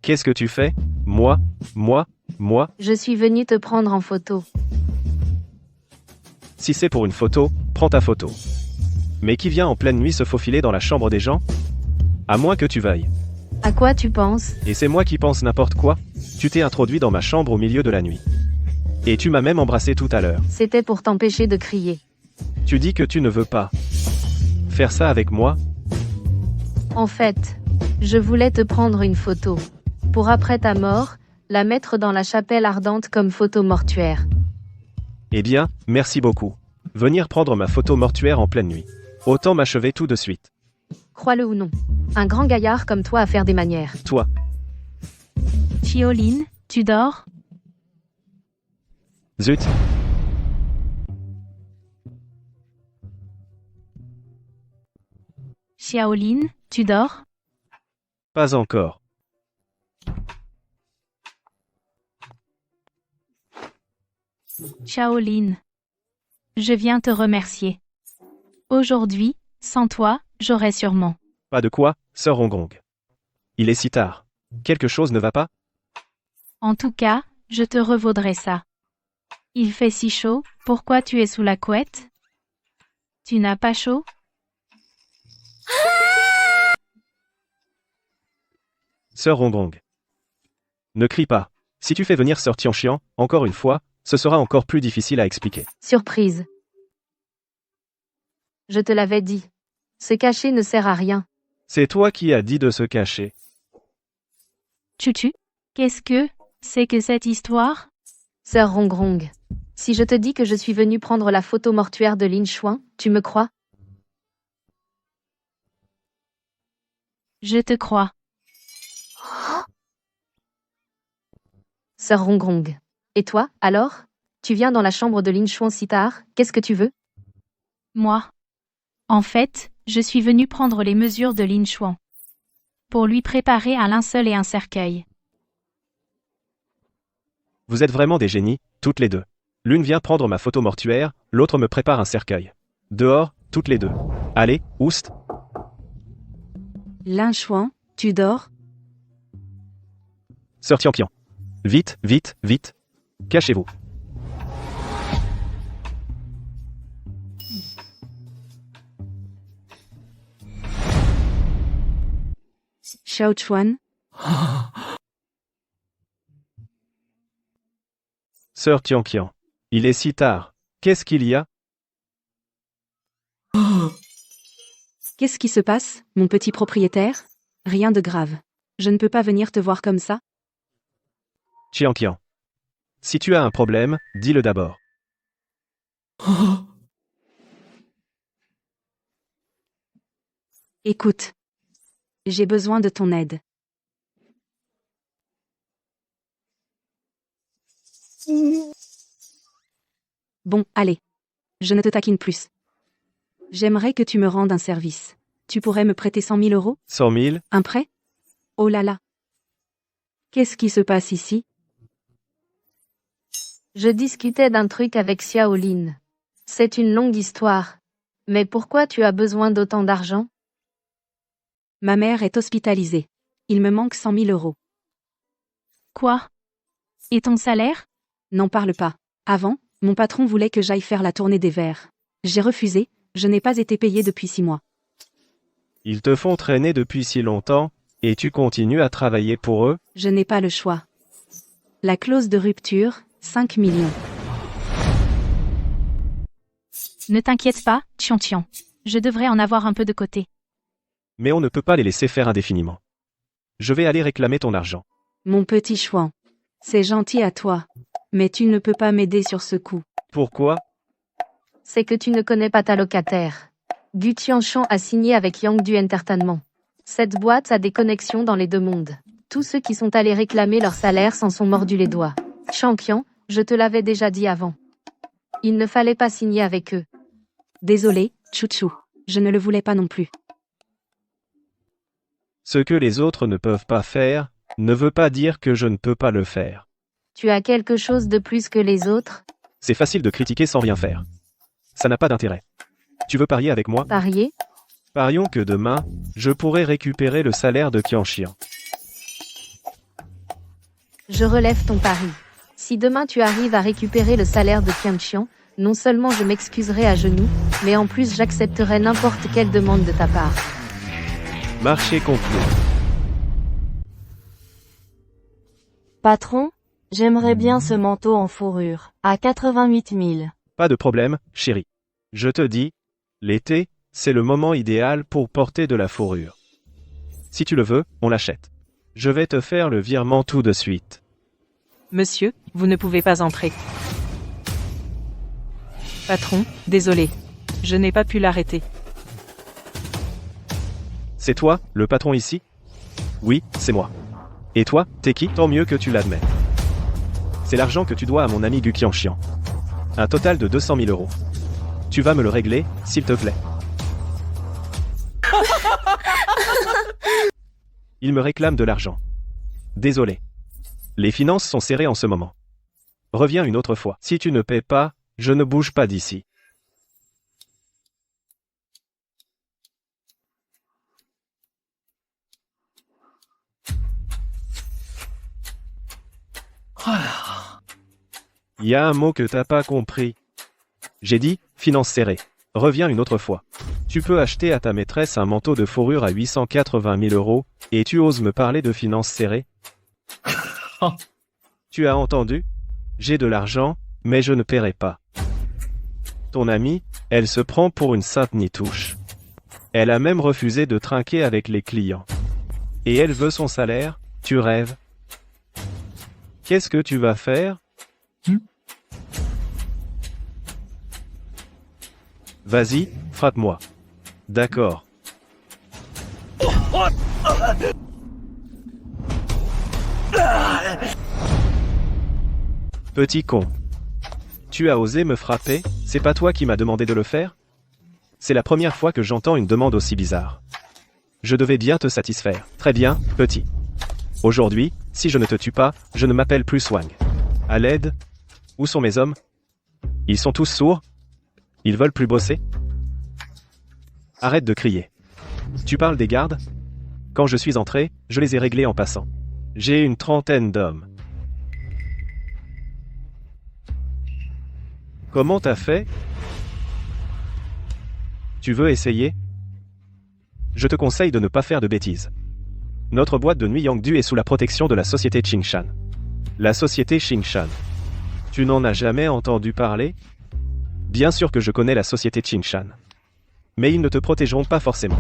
Qu'est-ce que tu fais? Moi? Je suis venu te prendre en photo. Si c'est pour une photo, prends ta photo. Mais qui vient en pleine nuit se faufiler dans la chambre des gens? À moins que tu veuilles. À quoi tu penses? Et c'est moi qui pense n'importe quoi? Tu t'es introduit dans ma chambre au milieu de la nuit. Et tu m'as même embrassé tout à l'heure. C'était pour t'empêcher de crier. Tu dis que tu ne veux pas faire ça avec moi? En fait, je voulais te prendre une photo. Pour après ta mort, la mettre dans la chapelle ardente comme photo mortuaire. Eh bien, merci beaucoup. Venir prendre ma photo mortuaire en pleine nuit. Autant m'achever tout de suite. Crois-le ou non. Un grand gaillard comme toi a faire des manières. Toi, Shaolin, tu dors? zut. Shaolin, tu dors? Pas encore. Shaolin. Je viens te remercier. Aujourd'hui, sans toi, j'aurais sûrement. Pas de quoi, sœur Rongrong. Il est si tard. Quelque chose ne va pas? En tout cas, je te revaudrai ça. Il fait si chaud, pourquoi tu es sous la couette? Tu n'as pas chaud? Sœur Rongrong. Ne crie pas. Si tu fais venir sœur Tianxian, encore une fois, ce sera encore plus difficile à expliquer. Surprise. Je te l'avais dit. Se cacher ne sert à rien. C'est toi qui as dit de se cacher. Chuchu? Qu'est-ce que c'est que cette histoire? Sœur Rongrong. Si je te dis que je suis venu prendre la photo mortuaire de Lin Chuan, tu me crois? Je te crois. Sœur Rongrong. Et toi, alors? Tu viens dans la chambre de Lin Chuan si tard, qu'est-ce que tu veux? Moi. En fait, je suis venu prendre les mesures de Lin Chuan. Pour lui préparer un linceul et un cercueil. Vous êtes vraiment des génies, toutes les deux. L'une vient prendre ma photo mortuaire, l'autre me prépare un cercueil. Dehors, toutes les deux. Allez, oust. Lin Chuan, tu dors? Sœur Tianqian. Vite, vite, vite. Cachez-vous. Xiao Chuan, Sœur Tianqian. Il est si tard. Qu'est-ce qu'il y a? qu'est-ce qui se passe, mon petit propriétaire? Rien de grave. Je ne peux pas venir te voir comme ça. Tianqian. Si tu as un problème, dis-le d'abord. Écoute. J'ai besoin de ton aide. Bon, allez. Je ne te taquine plus. J'aimerais que tu me rendes un service. Tu pourrais me prêter 100 000 euros? 100 000? Un prêt? Oh là là. Qu'est-ce qui se passe ici? Je discutais d'un truc avec Xiaolin. C'est une longue histoire. Mais pourquoi tu as besoin d'autant d'argent? Ma mère est hospitalisée. Il me manque 100 000 euros. Quoi? Et ton salaire? N'en parle pas. Avant, mon patron voulait que j'aille faire la tournée des verres. J'ai refusé, je n'ai pas été payé depuis 6 mois. Ils te font traîner depuis si longtemps, et tu continues à travailler pour eux? Je n'ai pas le choix. La clause de rupture, 5 millions. Ne t'inquiète pas, Tian. Je devrais en avoir un peu de côté. Mais on ne peut pas les laisser faire indéfiniment. Je vais aller réclamer ton argent. Mon petit Chuan. C'est gentil à toi. Mais tu ne peux pas m'aider sur ce coup. Pourquoi? C'est que tu ne connais pas ta locataire. Gu Tianshan a signé avec Yangdu Entertainment. Cette boîte a des connexions dans les deux mondes. Tous ceux qui sont allés réclamer leur salaire s'en sont mordus les doigts. Shangqian, je te l'avais déjà dit avant. Il ne fallait pas signer avec eux. Désolé, Chouchou. Je ne le voulais pas non plus. Ce que les autres ne peuvent pas faire, ne veut pas dire que je ne peux pas le faire. Tu as quelque chose de plus que les autres? C'est facile de critiquer sans rien faire. Ça n'a pas d'intérêt. Tu veux parier avec moi? Parier? Parions que demain, je pourrai récupérer le salaire de Qianxian. Je relève ton pari. Si demain tu arrives à récupérer le salaire de Qianqian, non seulement je m'excuserai à genoux, mais en plus j'accepterai n'importe quelle demande de ta part. Marché conclu. Patron, j'aimerais bien ce manteau en fourrure, à 88 000. Pas de problème, chérie. Je te dis, l'été, c'est le moment idéal pour porter de la fourrure. Si tu le veux, on l'achète. Je vais te faire le virement tout de suite. Monsieur, vous ne pouvez pas entrer. Patron, désolé. Je n'ai pas pu l'arrêter. C'est toi, le patron ici? Oui, c'est moi. Et toi, t'es qui? Tant mieux que tu l'admets. C'est l'argent que tu dois à mon ami Gu Qianxian. Un total de 200 000 euros. Tu vas me le régler, s'il te plaît. Il me réclame de l'argent. Désolé. Les finances sont serrées en ce moment. Reviens une autre fois. Si tu ne paies pas, je ne bouge pas d'ici. Il y a un mot que t'as pas compris. J'ai dit, finances serrées. Reviens une autre fois. Tu peux acheter à ta maîtresse un manteau de fourrure à 880 000 euros, et tu oses me parler de finances serrées? Tu as entendu? J'ai de l'argent, mais je ne paierai pas. Ton amie, elle se prend pour une sainte nitouche. Elle a même refusé de trinquer avec les clients. Et elle veut son salaire, tu rêves? Qu'est-ce que tu vas faire? Vas-y, frappe-moi. D'accord. Petit con. Tu as osé me frapper, c'est pas toi qui m'as demandé de le faire? C'est la première fois que j'entends une demande aussi bizarre. Je devais bien te satisfaire. Très bien, petit. Aujourd'hui, si je ne te tue pas, je ne m'appelle plus Wang. À l'aide? Où sont mes hommes? Ils sont tous sourds? Ils veulent plus bosser? Arrête de crier. Tu parles des gardes? Quand je suis entré, je les ai réglés en passant. J'ai une 30aine d'hommes. Comment t'as fait? Tu veux essayer? Je te conseille de ne pas faire de bêtises. Notre boîte de nuit Yangdu est sous la protection de la société Qingshan. La société Qingshan. Tu n'en as jamais entendu parler? Bien sûr que je connais la société Qingshan. Mais ils ne te protégeront pas forcément.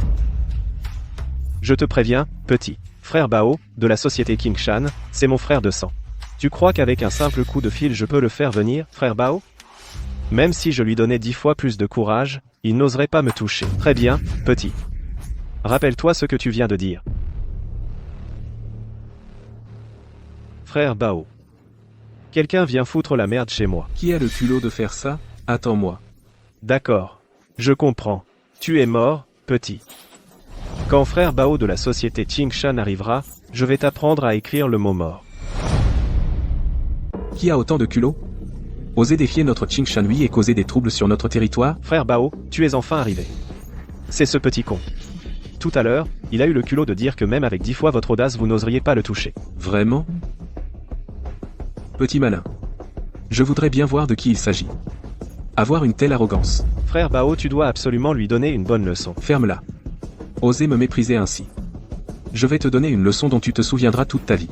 Je te préviens, petit. Frère Bao, de la société Qingshan, c'est mon frère de sang. Tu crois qu'avec un simple coup de fil je peux le faire venir, frère Bao? Même si je lui donnais 10 fois plus de courage, il n'oserait pas me toucher. Très bien, petit. Rappelle-toi ce que tu viens de dire. Frère Bao. Quelqu'un vient foutre la merde chez moi. Qui a le culot de faire ça? Attends-moi. D'accord. Je comprends. Tu es mort, petit. Quand frère Bao de la société Qingshan arrivera, je vais t'apprendre à écrire le mot mort. Qui a autant de culot? Oser défier notre Qingshan lui et causer des troubles sur notre territoire? Frère Bao, tu es enfin arrivé. C'est ce petit con. Tout à l'heure, il a eu le culot de dire que même avec 10 fois votre audace vous n'oseriez pas le toucher. Vraiment? Petit malin. Je voudrais bien voir de qui il s'agit. Avoir une telle arrogance. Frère Bao, tu dois absolument lui donner une bonne leçon. Ferme-la. Oser me mépriser ainsi. Je vais te donner une leçon dont tu te souviendras toute ta vie.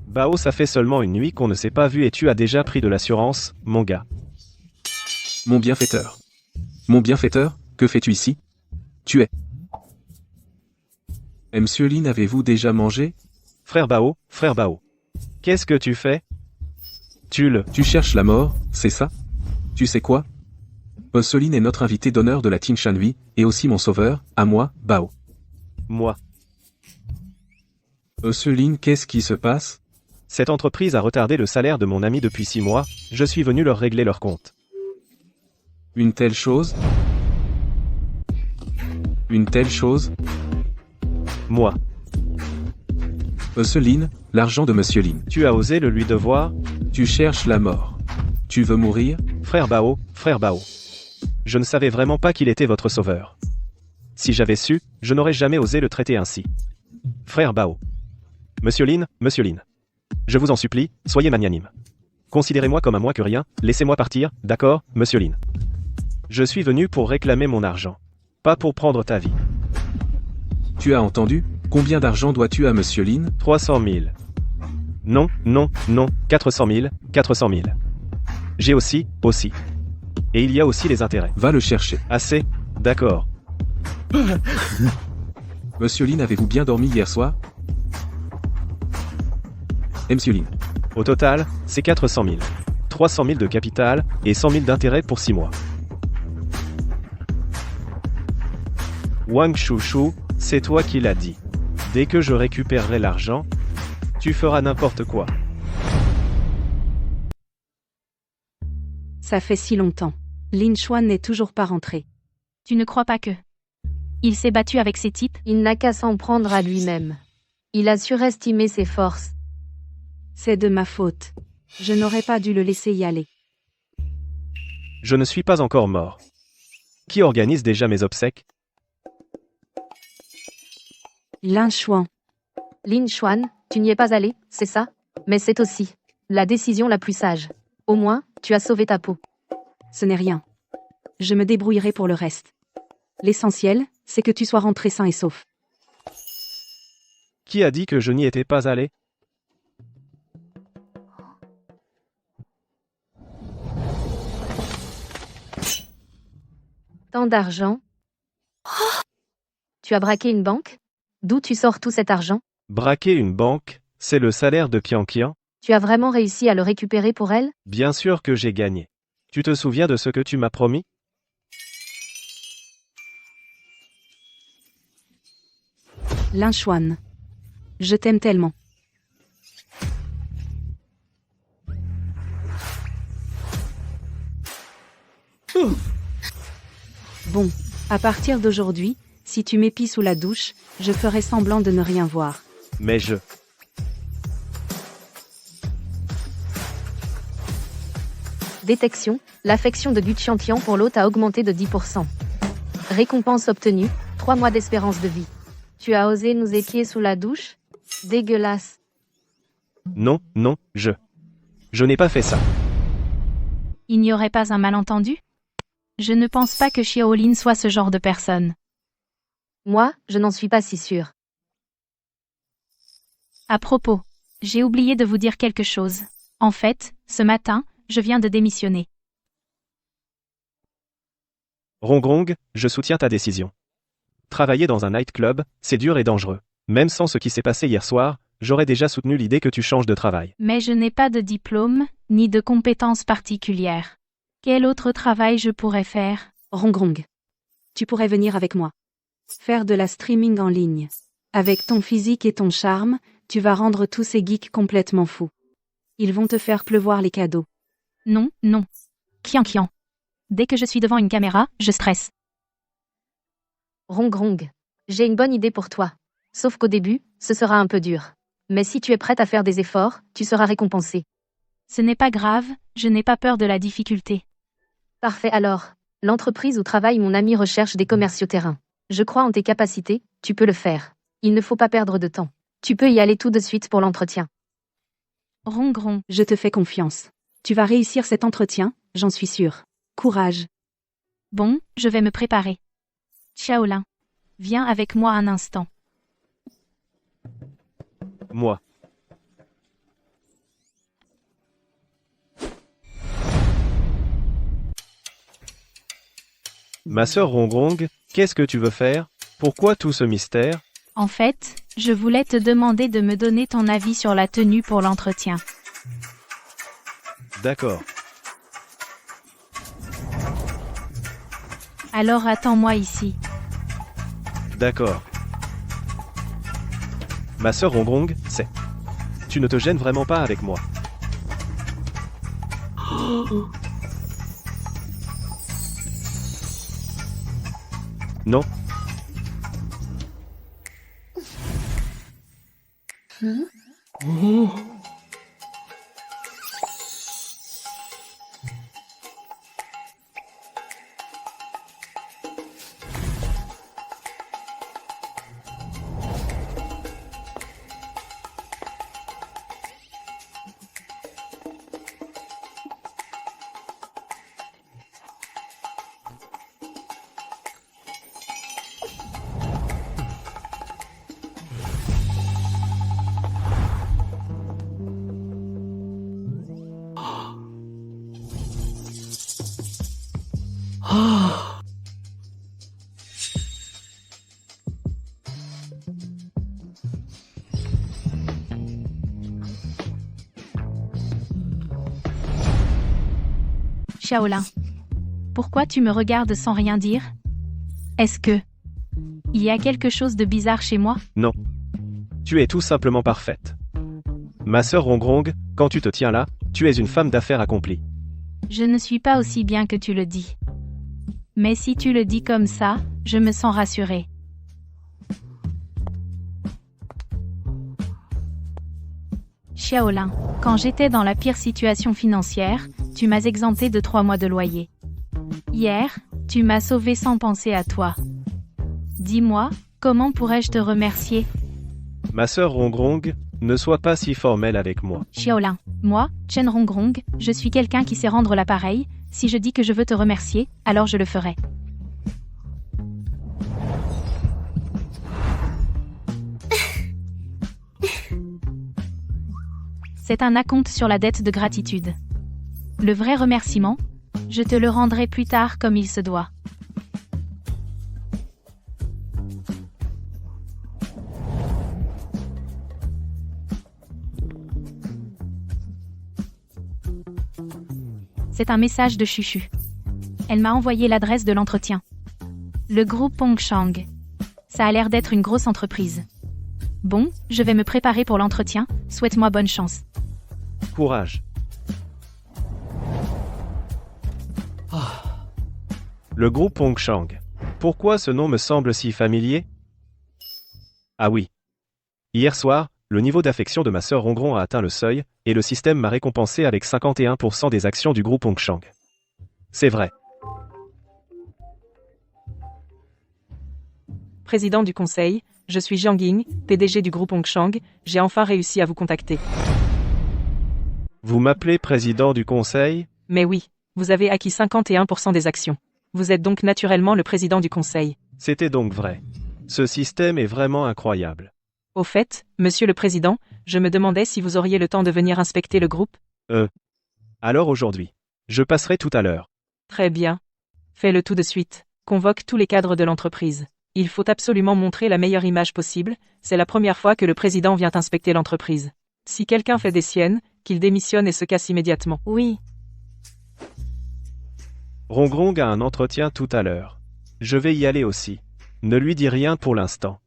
Bao, ça fait seulement une nuit qu'on ne s'est pas vu et tu as déjà pris de l'assurance, mon gars. Mon bienfaiteur. Mon bienfaiteur, que fais-tu ici? Tu es. Monsieur Lin, avez-vous déjà mangé? Frère Bao, qu'est-ce que tu fais? Tu cherches la mort, c'est ça? Tu sais quoi? Monsieur Lin est notre invité d'honneur de la Qingshan Hui, et aussi mon sauveur, à moi, Bao. Moi. Monsieur Lin, qu'est-ce qui se passe? Cette entreprise a retardé le salaire de mon ami depuis 6 mois, je suis venu leur régler leur compte. Une telle chose? Une telle chose? Moi. Monsieur Lin, l'argent de Monsieur Lin. Tu as osé le lui devoir? Tu cherches la mort. Tu veux mourir? Frère Bao. Je ne savais vraiment pas qu'il était votre sauveur. Si j'avais su, je n'aurais jamais osé le traiter ainsi. Frère Bao. Monsieur Lin, Monsieur Lin. Je vous en supplie, soyez magnanime. Considérez-moi comme un moins que rien, laissez-moi partir, d'accord, Monsieur Lin. Je suis venu pour réclamer mon argent. Pas pour prendre ta vie. Tu as entendu? Combien d'argent dois-tu à Monsieur Lin? 300 000. Non, non, non, 400 000, 400 000. J'ai aussi. Et il y a aussi les intérêts. Va le chercher. Assez? D'accord. Monsieur Lin, avez-vous bien dormi hier soir? Monsieur Lin. Au total, c'est 400 000. 300 000 de capital, et 100 000 d'intérêt pour 6 mois. Wang Shushu, c'est toi qui l'as dit. Dès que je récupérerai l'argent, tu feras n'importe quoi. Ça fait si longtemps. Lin Chuan n'est toujours pas rentré. Tu ne crois pas que... Il s'est battu avec ces types? Il n'a qu'à s'en prendre à lui-même. Il a surestimé ses forces. C'est de ma faute. Je n'aurais pas dû le laisser y aller. Je ne suis pas encore mort. Qui organise déjà mes obsèques? Lin Chuan. Lin Chuan, tu n'y es pas allé, c'est ça? Mais c'est aussi la décision la plus sage. Au moins, tu as sauvé ta peau. Ce n'est rien. Je me débrouillerai pour le reste. L'essentiel, c'est que tu sois rentré sain et sauf. Qui a dit que je n'y étais pas allé? Tant d'argent. Tu as braqué une banque? D'où tu sors tout cet argent? Braquer une banque, c'est le salaire de Pianqian? Tu as vraiment réussi à le récupérer pour elle? Bien sûr que j'ai gagné. Tu te souviens de ce que tu m'as promis? Lin Chuan. Je t'aime tellement. Bon, à partir d'aujourd'hui, si tu m'épies sous la douche, je ferai semblant de ne rien voir. Mais je... Détection, l'affection de Gu Qiantian pour l'hôte a augmenté de 10%. Récompense obtenue, 3 mois d'espérance de vie. Tu as osé nous épier sous la douche? Dégueulasse. Non, non, je n'ai pas fait ça. Il n'y aurait pas un malentendu? Je ne pense pas que Xiaolin soit ce genre de personne. Moi, je n'en suis pas si sûre. À propos, j'ai oublié de vous dire quelque chose. En fait, ce matin, je viens de démissionner. Rongrong, je soutiens ta décision. Travailler dans un nightclub, c'est dur et dangereux. Même sans ce qui s'est passé hier soir, j'aurais déjà soutenu l'idée que tu changes de travail. Mais je n'ai pas de diplôme, ni de compétences particulières. Quel autre travail je pourrais faire? Rongrong. Tu pourrais venir avec moi. Faire de la streaming en ligne. Avec ton physique et ton charme, tu vas rendre tous ces geeks complètement fous. Ils vont te faire pleuvoir les cadeaux. Non, non. Qian. Dès que je suis devant une caméra, je stresse. Rongrong. J'ai une bonne idée pour toi. Sauf qu'au début, ce sera un peu dur. Mais si tu es prête à faire des efforts, tu seras récompensée. Ce n'est pas grave, je n'ai pas peur de la difficulté. Parfait alors. L'entreprise où travaille mon ami recherche des commerciaux terrain. Je crois en tes capacités, tu peux le faire. Il ne faut pas perdre de temps. Tu peux y aller tout de suite pour l'entretien. Rongrong. Je te fais confiance. Tu vas réussir cet entretien, j'en suis sûre. Courage. Bon, je vais me préparer. Xiaolin. Viens avec moi un instant. Moi. Ma sœur Rongrong, qu'est-ce que tu veux faire? Pourquoi tout ce mystère? En fait, je voulais te demander de me donner ton avis sur la tenue pour l'entretien. D'accord. Alors attends-moi ici. D'accord. Ma sœur Rongrong, c'est... Tu ne te gênes vraiment pas avec moi. Non. Shaolin. Pourquoi tu me regardes sans rien dire? Est-ce que... il y a quelque chose de bizarre chez moi? Non. Tu es tout simplement parfaite. Ma sœur Rongrong, quand tu te tiens là, tu es une femme d'affaires accomplie. Je ne suis pas aussi bien que tu le dis. Mais si tu le dis comme ça, je me sens rassurée. Shaolin, quand j'étais dans la pire situation financière, tu m'as exempté de 3 mois de loyer. Hier, tu m'as sauvé sans penser à toi. Dis-moi, comment pourrais-je te remercier? Ma sœur Rongrong, ne sois pas si formelle avec moi. Shaolin, moi, Chen Rongrong, je suis quelqu'un qui sait rendre l'appareil. Si je dis que je veux te remercier, alors je le ferai. C'est un acompte sur la dette de gratitude. Le vrai remerciement, je te le rendrai plus tard comme il se doit. C'est un message de Chuchu. Elle m'a envoyé l'adresse de l'entretien. Le groupe Pongshang. Ça a l'air d'être une grosse entreprise. Bon, je vais me préparer pour l'entretien, souhaite-moi bonne chance. Courage. Le groupe Pongshang. Pourquoi ce nom me semble si familier? Ah oui. Hier soir, le niveau d'affection de ma sœur Rongrong a atteint le seuil, et le système m'a récompensé avec 51% des actions du groupe Pongshang. C'est vrai. Président du conseil, je suis Jiang Ying, PDG du groupe Pongshang, j'ai enfin réussi à vous contacter. Vous m'appelez président du conseil? Mais oui, vous avez acquis 51% des actions. Vous êtes donc naturellement le président du conseil. C'était donc vrai. Ce système est vraiment incroyable. Au fait, monsieur le président, je me demandais si vous auriez le temps de venir inspecter le groupe. Alors aujourd'hui. Je passerai tout à l'heure. Très bien. Fais-le tout de suite. Convoque tous les cadres de l'entreprise. Il faut absolument montrer la meilleure image possible, c'est la première fois que le président vient inspecter l'entreprise. Si quelqu'un fait des siennes, qu'il démissionne et se casse immédiatement. Oui. Rongrong a un entretien tout à l'heure. Je vais y aller aussi. Ne lui dis rien pour l'instant.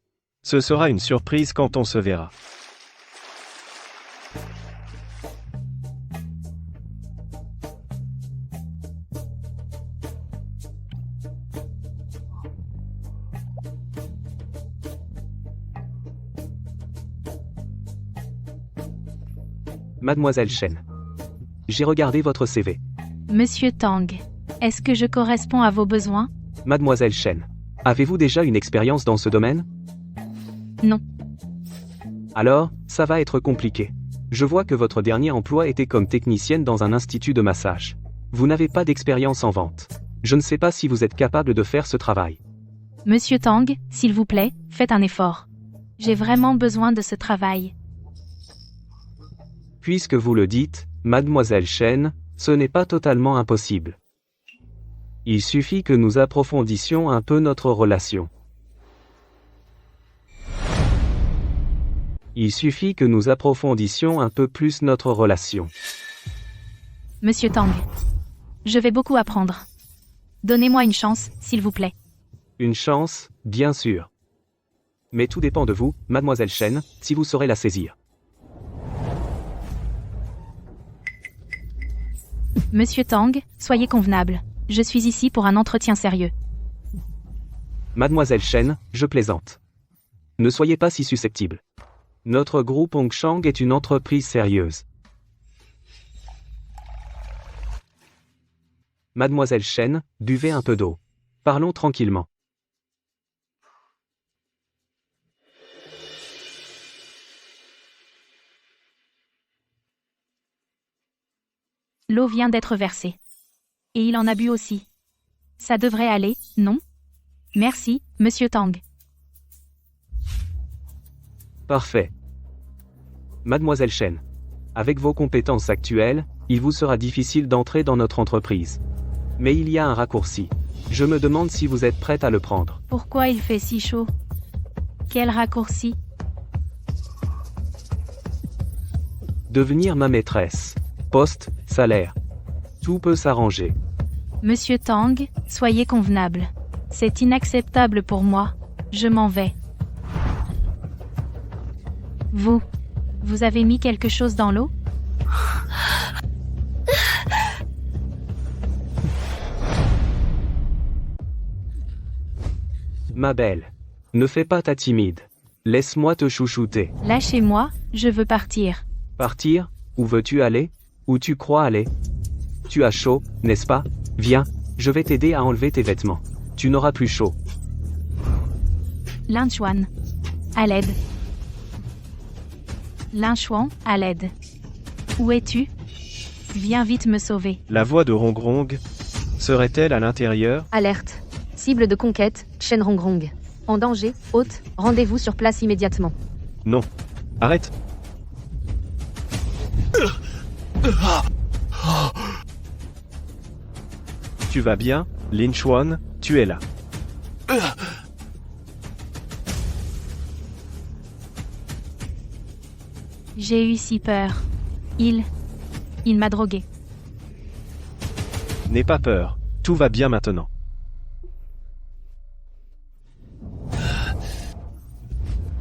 Ce sera une surprise quand on se verra. Mademoiselle Chen. J'ai regardé votre CV. Monsieur Tang, est-ce que je corresponds à vos besoins? Mademoiselle Chen. Avez-vous déjà une expérience dans ce domaine? Non. Alors, ça va être compliqué. Je vois que votre dernier emploi était comme technicienne dans un institut de massage. Vous n'avez pas d'expérience en vente. Je ne sais pas si vous êtes capable de faire ce travail. Monsieur Tang, s'il vous plaît, faites un effort. J'ai vraiment besoin de ce travail. Puisque vous le dites, Mademoiselle Chen, ce n'est pas totalement impossible. Il suffit que nous approfondissions un peu notre relation. Il suffit que nous approfondissions un peu plus notre relation. Monsieur Tang, je vais beaucoup apprendre. Donnez-moi une chance, s'il vous plaît. Une chance, bien sûr. Mais tout dépend de vous, Mademoiselle Chen, si vous saurez la saisir. Monsieur Tang, soyez convenable. Je suis ici pour un entretien sérieux. Mademoiselle Chen, je plaisante. Ne soyez pas si susceptible. Notre groupe Pongshang est une entreprise sérieuse. Mademoiselle Chen, buvez un peu d'eau. Parlons tranquillement. L'eau vient d'être versée. Et il en a bu aussi. Ça devrait aller, non? Merci, Monsieur Tang. Parfait. Mademoiselle Chen, avec vos compétences actuelles, il vous sera difficile d'entrer dans notre entreprise. Mais il y a un raccourci. Je me demande si vous êtes prête à le prendre. Pourquoi il fait si chaud? Quel raccourci? Devenir ma maîtresse. Poste, salaire. Tout peut s'arranger. Monsieur Tang, soyez convenable. C'est inacceptable pour moi. Je m'en vais. Vous avez mis quelque chose dans l'eau? Ma belle. Ne fais pas ta timide. Laisse-moi te chouchouter. Lâchez-moi, je veux partir. Partir? Où veux-tu aller? Où tu crois aller? Tu as chaud, n'est-ce pas? Viens, je vais t'aider à enlever tes vêtements. Tu n'auras plus chaud. Lin Chuan. À l'aide. Lin Chuan, à l'aide. Où es-tu? Viens vite me sauver. La voix de Rongrong serait-elle à l'intérieur? Alerte. Cible de conquête, Chen Rongrong. En danger, hôte, rendez-vous sur place immédiatement. Non. Arrête. Tu vas bien, Lin Chuan? Tu es là. J'ai eu si peur. Il m'a drogué. N'aie pas peur. Tout va bien maintenant.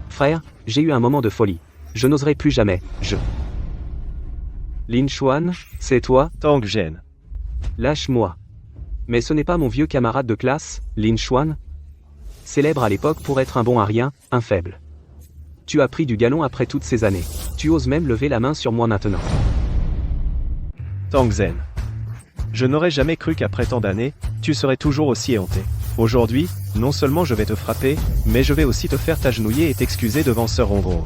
Frère, j'ai eu un moment de folie. Je n'oserai plus jamais, Lin Chuan, c'est toi? Tang Zhen. Lâche-moi. Mais ce n'est pas mon vieux camarade de classe, Lin Chuan? Célèbre à l'époque pour être un bon à rien, un faible. Tu as pris du galon après toutes ces années. Tu oses même lever la main sur moi maintenant. Tang Zhen. Je n'aurais jamais cru qu'après tant d'années, tu serais toujours aussi éhonté. Aujourd'hui, non seulement je vais te frapper, mais je vais aussi te faire t'agenouiller et t'excuser devant Sir Rongrong.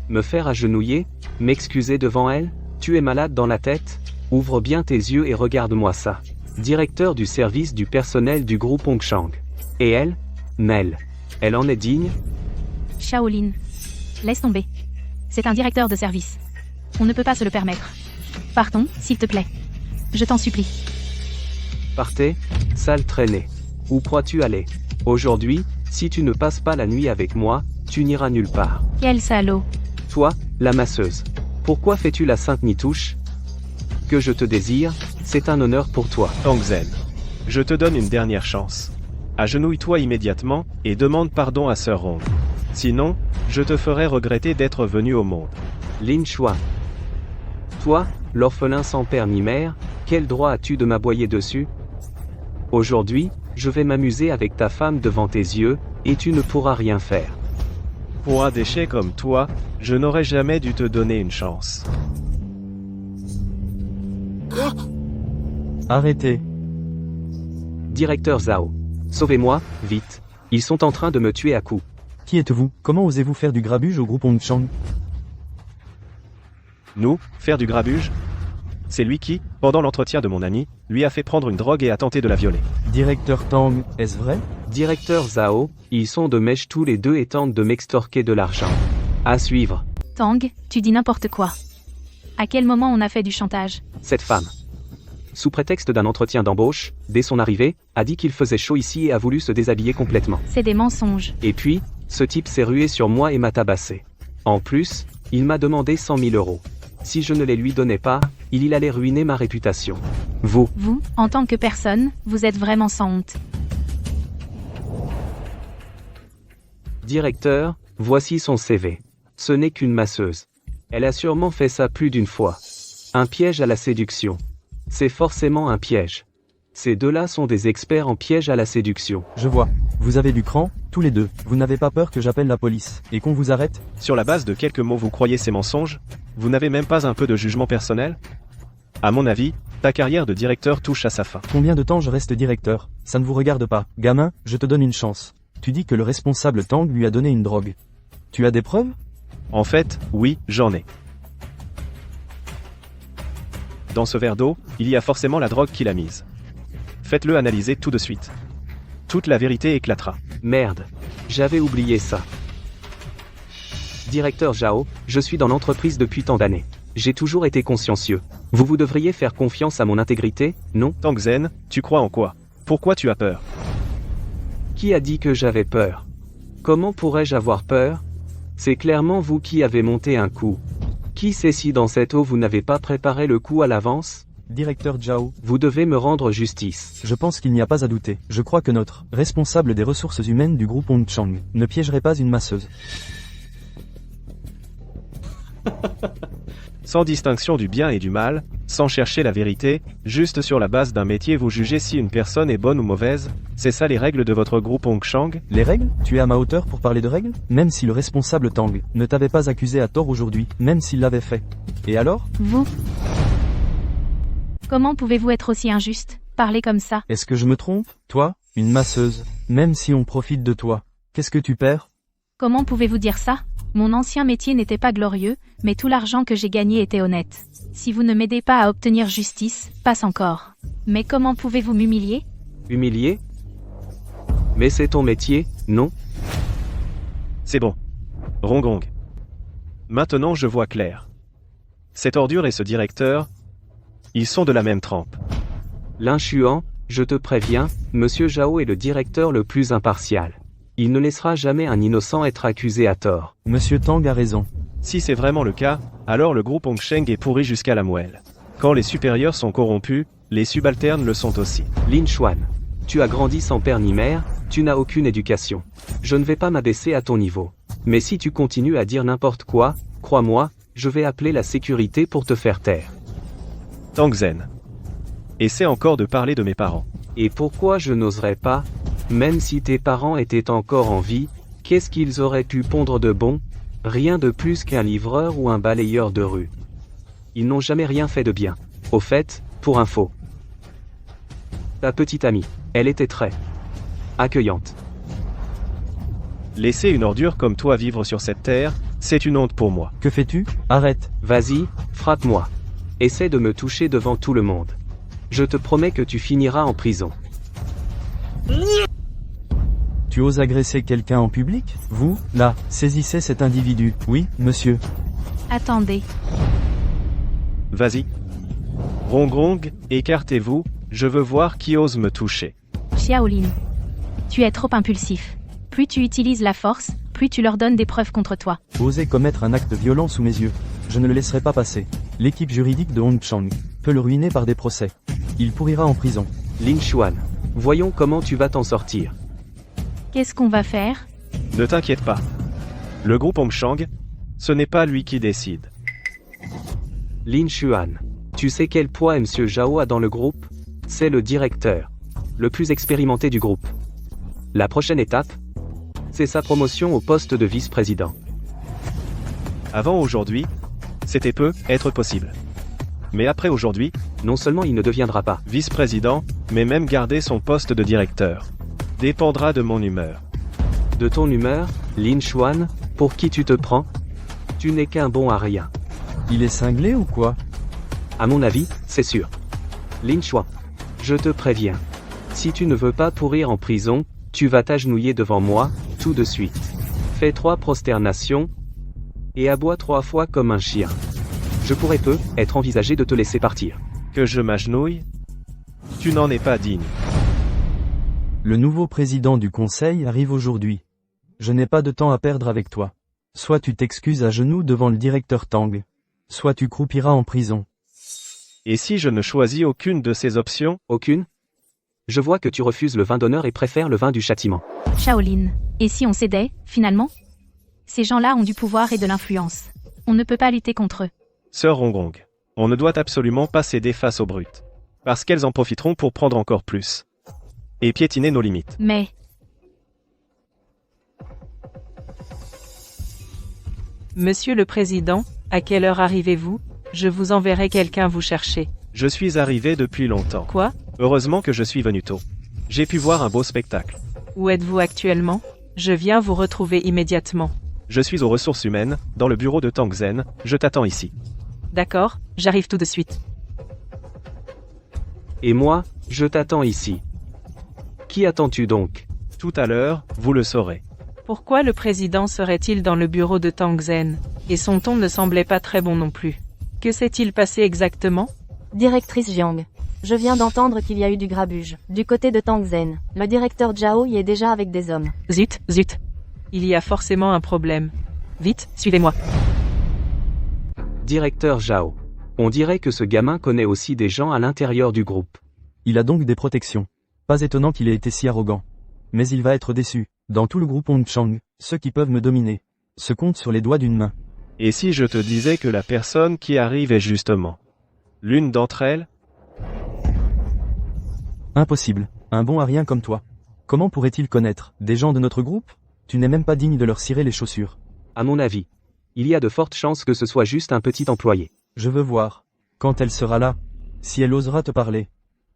Me faire agenouiller? M'excuser devant elle? Tu es malade dans la tête? Ouvre bien tes yeux et regarde-moi ça. Directeur du service du personnel du groupe Hongshang. Et elle? Mel. Elle en est digne? Shaolin. Laisse tomber. C'est un directeur de service. On ne peut pas se le permettre. Partons, s'il te plaît. Je t'en supplie. Partez, sale traînée. Où crois-tu aller? Aujourd'hui, si tu ne passes pas la nuit avec moi, tu n'iras nulle part. Quel salaud. Toi, la masseuse. Pourquoi fais-tu la sainte nitouche? Que je te désire, c'est un honneur pour toi. Tang Zhen. Je te donne une dernière chance. Agenouille-toi immédiatement, et demande pardon à Sir Rong. Sinon, je te ferai regretter d'être venu au monde. Lin Chuan. Toi, l'orphelin sans père ni mère, quel droit as-tu de m'aboyer dessus? Aujourd'hui, je vais m'amuser avec ta femme devant tes yeux, et tu ne pourras rien faire. Pour un déchet comme toi, je n'aurais jamais dû te donner une chance. Arrêtez. Directeur Zhao. Sauvez-moi, vite. Ils sont en train de me tuer à coups. Qui êtes-vous? Comment osez-vous faire du grabuge au groupe Hongshang? Nous, faire du grabuge? C'est lui qui, pendant l'entretien de mon ami, lui a fait prendre une drogue et a tenté de la violer. Directeur Tang, est-ce vrai? Directeur Zhao, ils sont de mèche tous les deux et tentent de m'extorquer de l'argent. À suivre. Tang, tu dis n'importe quoi. À quel moment on a fait du chantage? Cette femme. Sous prétexte d'un entretien d'embauche, dès son arrivée, a dit qu'il faisait chaud ici et a voulu se déshabiller complètement. C'est des mensonges. Et puis, ce type s'est rué sur moi et m'a tabassé. En plus, il m'a demandé 100 000 euros. Si je ne les lui donnais pas, il allait ruiner ma réputation. Vous, en tant que personne, vous êtes vraiment sans honte. Directeur, voici son CV. Ce n'est qu'une masseuse. Elle a sûrement fait ça plus d'une fois. Un piège à la séduction. C'est forcément un piège. Ces deux-là sont des experts en piège à la séduction. Je vois. Vous avez du cran, tous les deux. Vous n'avez pas peur que j'appelle la police, et qu'on vous arrête? Sur la base de quelques mots vous croyez ces mensonges? Vous n'avez même pas un peu de jugement personnel? À mon avis, ta carrière de directeur touche à sa fin. Combien de temps je reste directeur? Ça ne vous regarde pas. Gamin, je te donne une chance. Tu dis que le responsable Tang lui a donné une drogue. Tu as des preuves? En fait, oui, j'en ai. Dans ce verre d'eau, il y a forcément la drogue qu'il a mise. Faites-le analyser tout de suite. Toute la vérité éclatera. Merde. J'avais oublié ça. Directeur Zhao, je suis dans l'entreprise depuis tant d'années. J'ai toujours été consciencieux. Vous devriez faire confiance à mon intégrité, non? Tang Zhen, tu crois en quoi? Pourquoi tu as peur? Qui a dit que j'avais peur? Comment pourrais-je avoir peur? C'est clairement vous qui avez monté un coup. Qui sait si dans cette eau vous n'avez pas préparé le coup à l'avance? Directeur Zhao, Vous devez me rendre justice. je pense qu'il n'y a pas à douter. Je crois que notre responsable des ressources humaines du groupe Hong Chang ne piégerait pas une masseuse. Sans distinction du bien et du mal, sans chercher la vérité, juste sur la base d'un métier vous jugez si une personne est bonne ou mauvaise, c'est ça les règles de votre groupe Hong Chang? Les règles? Tu es à ma hauteur pour parler de règles? Même si le responsable Tang ne t'avait pas accusé à tort aujourd'hui, même s'il l'avait fait. Et alors? Vous? Comment pouvez-vous être aussi injuste, parler comme ça? Est-ce que je me trompe? Toi, une masseuse, même si on profite de toi, qu'est-ce que tu perds? Comment pouvez-vous dire ça? Mon ancien métier n'était pas glorieux, mais tout l'argent que j'ai gagné était honnête. Si vous ne m'aidez pas à obtenir justice, passe encore. Mais comment pouvez-vous m'humilier? Humilié? Mais c'est ton métier, non? C'est bon. Rongong. Maintenant je vois clair. Cette ordure et ce directeur, ils sont de la même trempe. Lin Chuan, je te préviens, Monsieur Zhao est le directeur le plus impartial. Il ne laissera jamais un innocent être accusé à tort. Monsieur Tang a raison. Si c'est vraiment le cas, alors le groupe Hong Chang est pourri jusqu'à la moelle. Quand les supérieurs sont corrompus, les subalternes le sont aussi. Lin Chuan, tu as grandi sans père ni mère, tu n'as aucune éducation. Je ne vais pas m'abaisser à ton niveau. Mais si tu continues à dire n'importe quoi, crois-moi, je vais appeler la sécurité pour te faire taire. Tang Zen. Essaie encore de parler de mes parents. Et pourquoi je n'oserais pas? Même si tes parents étaient encore en vie, qu'est-ce qu'ils auraient pu pondre de bon? Rien de plus qu'un livreur ou un balayeur de rue. Ils n'ont jamais rien fait de bien. Au fait, pour info. Ta petite amie, elle était très accueillante. Laisser une ordure comme toi vivre sur cette terre, c'est une honte pour moi. Que fais-tu? Arrête. Vas-y, frappe-moi. Essaie de me toucher devant tout le monde. Je te promets que tu finiras en prison. Tu oses agresser quelqu'un en public? Vous, là, saisissez cet individu. Oui, monsieur. Attendez. Vas-y. Rongong, écartez-vous, je veux voir qui ose me toucher. Xiaolin. Tu es trop impulsif. Plus tu utilises la force, plus tu leur donnes des preuves contre toi. Oser commettre un acte violent sous mes yeux. Je ne le laisserai pas passer. L'équipe juridique de Hong Chang peut le ruiner par des procès. Il pourrira en prison. Lin Chuan, voyons comment tu vas t'en sortir. Qu'est-ce qu'on va faire? Ne t'inquiète pas. Le groupe Hong Chang, ce n'est pas lui qui décide. Lin Chuan, tu sais quel poids Monsieur Zhao a dans le groupe? C'est le directeur. Le plus expérimenté du groupe. La prochaine étape, c'est sa promotion au poste de vice-président. Avant aujourd'hui, c'était peu être possible. Mais après aujourd'hui, non seulement il ne deviendra pas vice-président, mais même garder son poste de directeur. Dépendra de mon humeur. De ton humeur, Lin Chuan, pour qui tu te prends? Tu n'es qu'un bon à rien. Il est cinglé ou quoi? À mon avis, c'est sûr. Lin Chuan, je te préviens. Si tu ne veux pas pourrir en prison, tu vas t'agenouiller devant moi, tout de suite. Fais 3 prosternations, et aboie 3 fois comme un chien. Je pourrais être envisagé de te laisser partir. Que je m'agenouille? Tu n'en es pas digne. Le nouveau président du conseil arrive aujourd'hui. Je n'ai pas de temps à perdre avec toi. Soit tu t'excuses à genoux devant le directeur Tang, soit tu croupiras en prison. Et si je ne choisis aucune de ces options? Aucune? Je vois que tu refuses le vin d'honneur et préfères le vin du châtiment. Shaolin. Et si on cédait, finalement? Ces gens-là ont du pouvoir et de l'influence. On ne peut pas lutter contre eux. Sœur Rongong, on ne doit absolument pas céder face aux brutes. Parce qu'elles en profiteront pour prendre encore plus. Et piétiner nos limites. Mais... Monsieur le Président, à quelle heure arrivez-vous? Je vous enverrai quelqu'un vous chercher. Je suis arrivé depuis longtemps. Quoi? Heureusement que je suis venu tôt. J'ai pu voir un beau spectacle. Où êtes-vous actuellement? Je viens vous retrouver immédiatement. Je suis aux ressources humaines, dans le bureau de Tang Zen, je t'attends ici. D'accord, j'arrive tout de suite. Et moi, je t'attends ici. Qui attends-tu donc? Tout à l'heure, vous le saurez. Pourquoi le président serait-il dans le bureau de Tang Zen? Et son ton ne semblait pas très bon non plus. Que s'est-il passé exactement? Directrice Jiang. Je viens d'entendre qu'il y a eu du grabuge. Du côté de Tangzhen, le directeur Zhao y est déjà avec des hommes. Zut, zut. Il y a forcément un problème. Vite, suivez-moi. Directeur Zhao. On dirait que ce gamin connaît aussi des gens à l'intérieur du groupe. Il a donc des protections. Pas étonnant qu'il ait été si arrogant. Mais il va être déçu. Dans tout le groupe Hongchang, ceux qui peuvent me dominer se comptent sur les doigts d'une main. Et si je te disais que la personne qui arrive est justement l'une d'entre elles? Impossible. Un bon à rien comme toi. Comment pourrait-il connaître des gens de notre groupe? Tu n'es même pas digne de leur cirer les chaussures. À mon avis, il y a de fortes chances que ce soit juste un petit employé. Je veux voir. Quand elle sera là. Si elle osera te parler.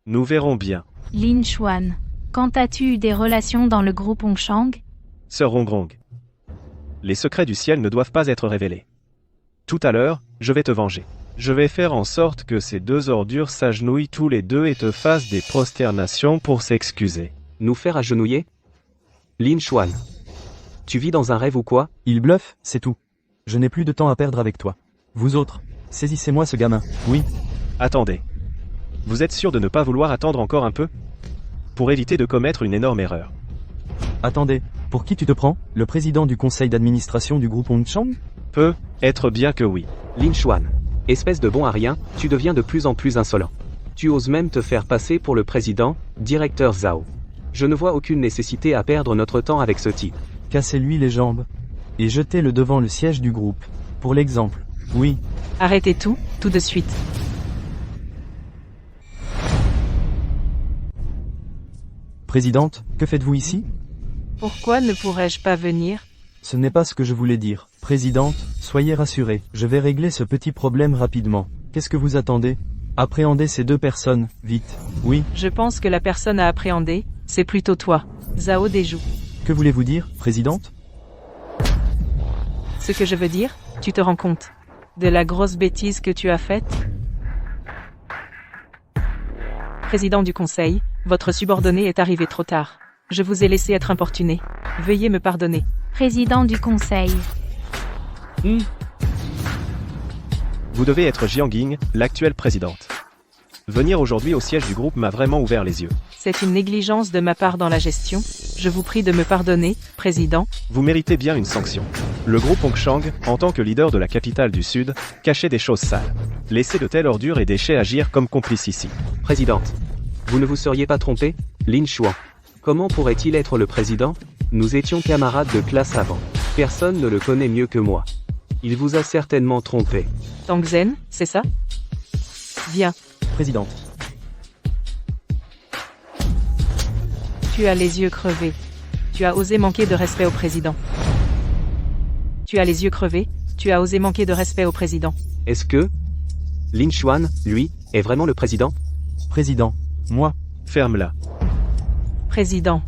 Nous verrons bien. Lin Xuan, quand as-tu eu des relations dans le groupe Hongchang? Sœur Rongrong. Les secrets du ciel ne doivent pas être révélés. Tout à l'heure, je vais te venger. Je vais faire en sorte que ces deux ordures s'agenouillent tous les deux et te fassent des prosternations pour s'excuser. Nous faire agenouiller? Lin Xuan. Tu vis dans un rêve ou quoi? Il bluffe, c'est tout. Je n'ai plus de temps à perdre avec toi. Vous autres, saisissez-moi ce gamin. Oui. Attendez. Vous êtes sûr de ne pas vouloir attendre encore un peu? Pour éviter de commettre une énorme erreur. Attendez, pour qui tu te prends? Le président du conseil d'administration du groupe Hongchang? Peut être bien que oui. Lin Xuan. Espèce de bon à rien, tu deviens de plus en plus insolent. Tu oses même te faire passer pour le président, directeur Zhao. Je ne vois aucune nécessité à perdre notre temps avec ce type. Cassez-lui les jambes. Et jetez-le devant le siège du groupe. Pour l'exemple. Oui. Arrêtez tout de suite. Présidente, que faites-vous ici? Pourquoi ne pourrais-je pas venir? Ce n'est pas ce que je voulais dire. Présidente, soyez rassurée. Je vais régler ce petit problème rapidement. Qu'est-ce que vous attendez? Appréhendez ces deux personnes, vite. Oui. Je pense que la personne à appréhender, c'est plutôt toi, Zhao Deju. Que voulez-vous dire, présidente? Ce que je veux dire, tu te rends compte de la grosse bêtise que tu as faite? Président du conseil, votre subordonné est arrivé trop tard. Je vous ai laissé être importuné. Veuillez me pardonner. Président du conseil. Vous devez être Jiang Ying, l'actuelle présidente. Venir aujourd'hui au siège du groupe m'a vraiment ouvert les yeux. C'est une négligence de ma part dans la gestion. Je vous prie de me pardonner, président. Vous méritez bien une sanction. Le groupe Hongchang, en tant que leader de la capitale du Sud, cachait des choses sales. Laissez de telles ordures et déchets agir comme complices ici. Présidente. Vous ne vous seriez pas trompé? Lin Xuan. Comment pourrait-il être le président? Nous étions camarades de classe avant. Personne ne le connaît mieux que moi. Il vous a certainement trompé. Tangzhen, c'est ça? Viens. Présidente. Tu as les yeux crevés. Tu as osé manquer de respect au président. Tu as les yeux crevés, tu as osé manquer de respect au président. Est-ce que Lin Xuan, lui, est vraiment le président? Président. Moi. Ferme-la. Président.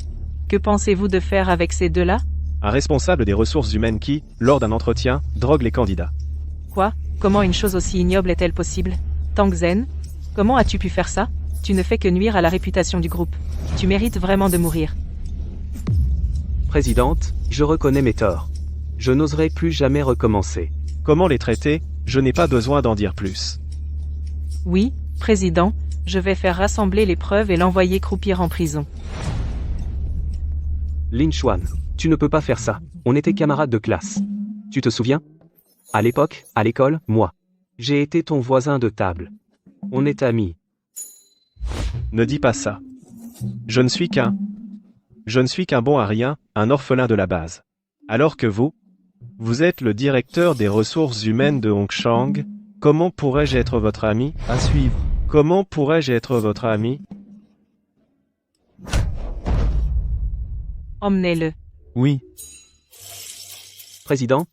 Que pensez-vous de faire avec ces deux-là? Un responsable des ressources humaines qui, lors d'un entretien, drogue les candidats. Quoi? Comment une chose aussi ignoble est-elle possible? Tangzhen? Comment as-tu pu faire ça? Tu ne fais que nuire à la réputation du groupe. Tu mérites vraiment de mourir. Présidente, je reconnais mes torts. Je n'oserai plus jamais recommencer. Comment les traiter? Je n'ai pas besoin d'en dire plus. Oui, président, je vais faire rassembler les preuves et l'envoyer croupir en prison. Lin Xuan, tu ne peux pas faire ça. On était camarades de classe. Tu te souviens? À l'époque, à l'école, moi. J'ai été ton voisin de table. On est amis. Ne dis pas ça. Je ne suis qu'un bon à rien, un orphelin de la base. Alors que vous êtes le directeur des ressources humaines de Hongchang. Comment pourrais-je être votre ami? À suivre. Comment pourrais-je être votre ami? Emmenez-le. Oui. Président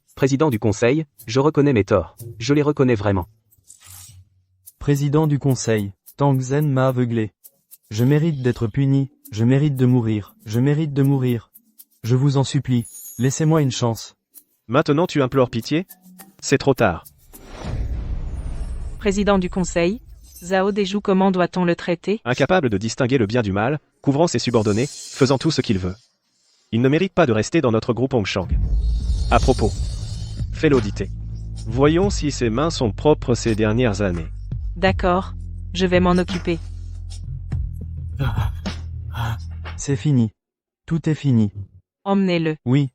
du conseil, je reconnais mes torts. Je les reconnais vraiment. Président du conseil, Tangzhen m'a aveuglé. Je mérite d'être puni, je mérite de mourir, je mérite de mourir. Je vous en supplie, laissez-moi une chance. Maintenant tu implores pitié? C'est trop tard. Président du conseil, Zhao Deju, comment doit-on le traiter? Incapable de distinguer le bien du mal, couvrant ses subordonnés, faisant tout ce qu'il veut. Il ne mérite pas de rester dans notre groupe Hongchang. À propos, fais l'auditer. Voyons si ses mains sont propres ces dernières années. D'accord, je vais m'en occuper. C'est fini. Tout est fini. Emmenez-le. Oui.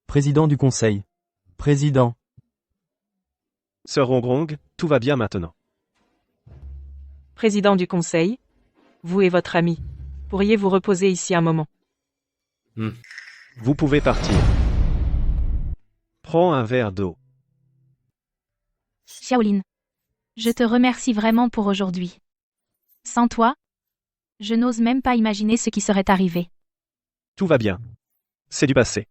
Président du conseil. Président. Sir Rongrong, tout va bien maintenant. Président du conseil, vous et votre ami, pourriez vous reposer ici un moment. Vous pouvez partir. Prends un verre d'eau. Xiaolin. Je te remercie vraiment pour aujourd'hui. Sans toi, je n'ose même pas imaginer ce qui serait arrivé. Tout va bien. C'est du passé.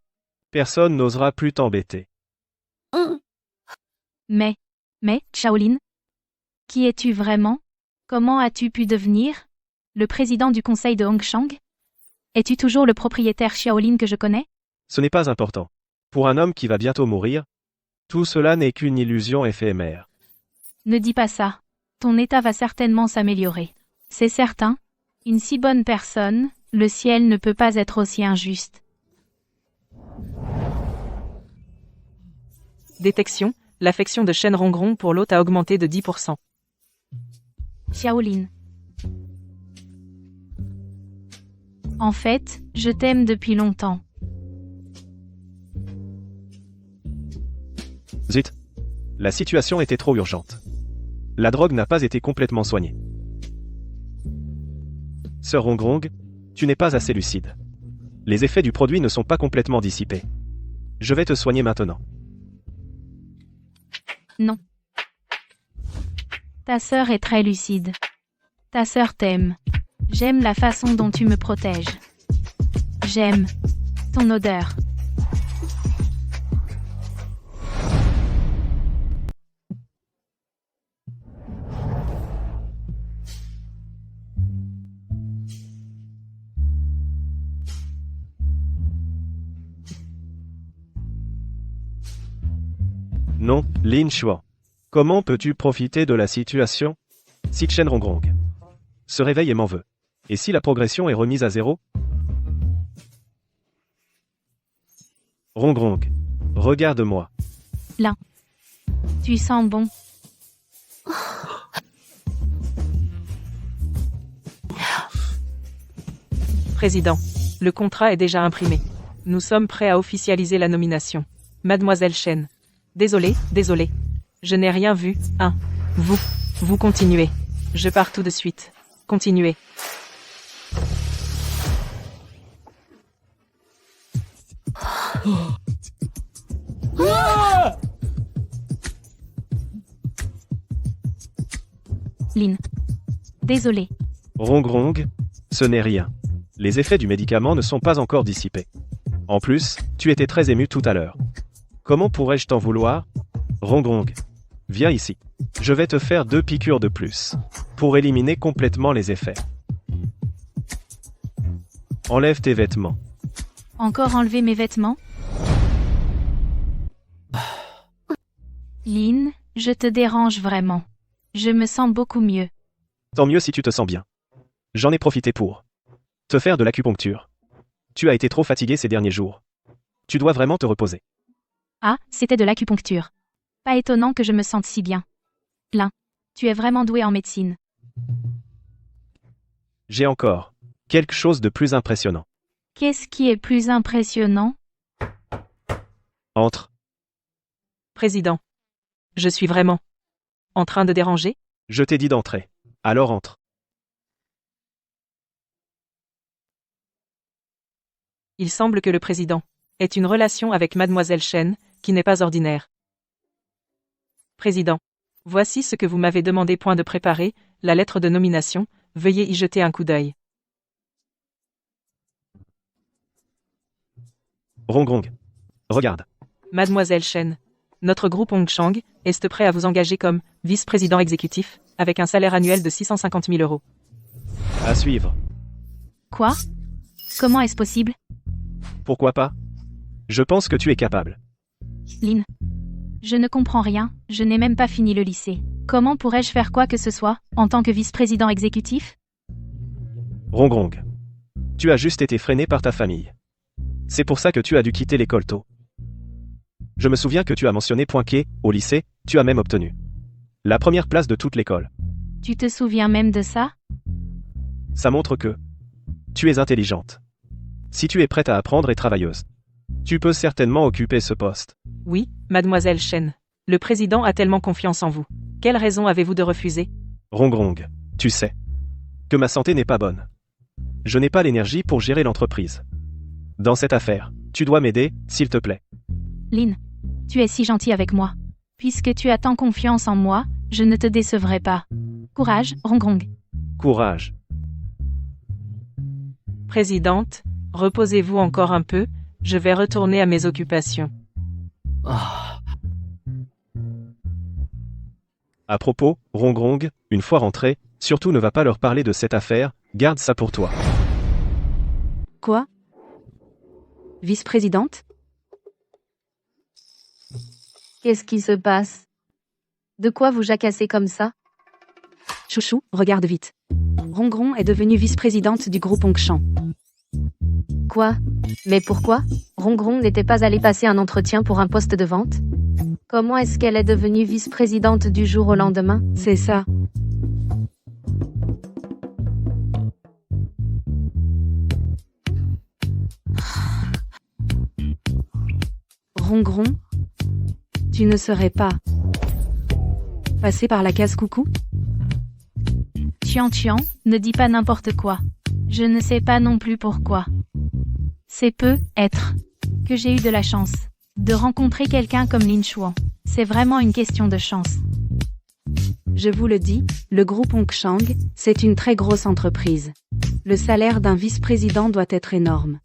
Personne n'osera plus t'embêter. Mais, Xiaolin, qui es-tu vraiment? Comment as-tu pu devenir le président du conseil de Hongshang? Es-tu toujours le propriétaire Xiaolin que je connais? Ce n'est pas important. Pour un homme qui va bientôt mourir, tout cela n'est qu'une illusion éphémère. Ne dis pas ça. Ton état va certainement s'améliorer. C'est certain. Une si bonne personne, le ciel ne peut pas être aussi injuste. Détection, l'affection de Shen Rongrong pour l'hôte a augmenté de 10%. Xiaolin. En fait, je t'aime depuis longtemps. Zut. La situation était trop urgente. La drogue n'a pas été complètement soignée. Sir Rongrong, tu n'es pas assez lucide. Les effets du produit ne sont pas complètement dissipés. Je vais te soigner maintenant. Non. Ta sœur est très lucide. Ta sœur t'aime. J'aime la façon dont tu me protèges. J'aime ton odeur. Non, Lin Xuan. Comment peux-tu profiter de la situation? Si Shen Rongrong se réveille et m'en veut. Et si la progression est remise à 0? Rongrong, regarde-moi. Là. Tu sens bon. Président, le contrat est déjà imprimé. Nous sommes prêts à officialiser la nomination. Mademoiselle Shen. Désolé. Je n'ai rien vu, hein. Vous continuez. Je pars tout de suite. Continuez. Lin. Désolé. Rongrong, ce n'est rien. Les effets du médicament ne sont pas encore dissipés. En plus, tu étais très ému tout à l'heure. Comment pourrais-je t'en vouloir? Rongrong, viens ici. Je vais te faire 2 piqûres de plus, pour éliminer complètement les effets. Enlève tes vêtements. Encore enlever mes vêtements? Lin, je te dérange vraiment. Je me sens beaucoup mieux. Tant mieux si tu te sens bien. J'en ai profité pour te faire de l'acupuncture. Tu as été trop fatigué ces derniers jours. Tu dois vraiment te reposer. Ah, c'était de l'acupuncture. Pas étonnant que je me sente si bien. Lin, tu es vraiment doué en médecine. J'ai encore quelque chose de plus impressionnant. Qu'est-ce qui est plus impressionnant? Entre. Président. Je suis vraiment en train de déranger? Je t'ai dit d'entrer. Alors entre. Il semble que le président ait une relation avec Mademoiselle Shen, qui n'est pas ordinaire. Président. Voici ce que vous m'avez demandé. Point de préparer, la lettre de nomination, veuillez y jeter un coup d'œil. Rongrong. Regarde. Mademoiselle Shen. Notre groupe Hongshang est prêt à vous engager comme vice-président exécutif, avec un salaire annuel de 650 000 €. À suivre. Quoi? Comment est-ce possible? Pourquoi pas? Je pense que tu es capable. Lin. Je ne comprends rien, je n'ai même pas fini le lycée. Comment pourrais-je faire quoi que ce soit, en tant que vice-président exécutif? Rongrong. Tu as juste été freiné par ta famille. C'est pour ça que tu as dû quitter l'école tôt. Je me souviens que tu as mentionné point qu'au au lycée, tu as même obtenu la première place de toute l'école. Tu te souviens même de ça? Ça montre que tu es intelligente. Si tu es prête à apprendre et travailleuse, tu peux certainement occuper ce poste. Oui, mademoiselle Shen. Le président a tellement confiance en vous. Quelle raison avez-vous de refuser? Rongrong, tu sais que ma santé n'est pas bonne. Je n'ai pas l'énergie pour gérer l'entreprise. Dans cette affaire, tu dois m'aider, s'il te plaît. Lin, tu es si gentil avec moi. Puisque tu as tant confiance en moi, je ne te décevrai pas. Courage, Rongrong. Courage. Présidente, reposez-vous encore un peu, je vais retourner à mes occupations. À propos, Rongrong, une fois rentré, surtout ne va pas leur parler de cette affaire, garde ça pour toi. Quoi? Vice-présidente? Qu'est-ce qui se passe? De quoi vous jacassez comme ça? Chouchou, regarde vite. Rongrong est devenue vice-présidente du groupe Hongshan. Quoi? Mais pourquoi? Rongrong n'était pas allée passer un entretien pour un poste de vente? Comment est-ce qu'elle est devenue vice-présidente du jour au lendemain? C'est ça. Rongrong, tu ne serais pas passé par la case coucou? Tian, ne dis pas n'importe quoi. Je ne sais pas non plus pourquoi. C'est peut-être que j'ai eu de la chance de rencontrer quelqu'un comme Lin Chuan. C'est vraiment une question de chance. Je vous le dis, le groupe Hongshan, c'est une très grosse entreprise. Le salaire d'un vice-président doit être énorme.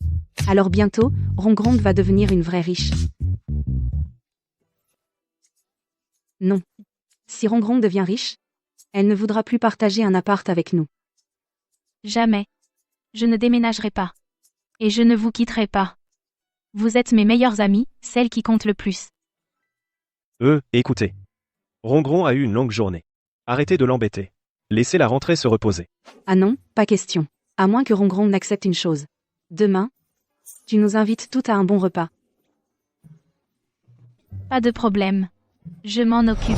Alors bientôt, Rongrong va devenir une vraie riche. Non. Si Rongrong devient riche, elle ne voudra plus partager un appart avec nous. Jamais. Je ne déménagerai pas. Et je ne vous quitterai pas. Vous êtes mes meilleures amies, celles qui comptent le plus. Écoutez. Rongrong a eu une longue journée. Arrêtez de l'embêter. Laissez-la rentrer se reposer. Ah non, pas question. À moins que Rongrong n'accepte une chose. Demain, tu nous invites toutes à un bon repas. Pas de problème. Je m'en occupe.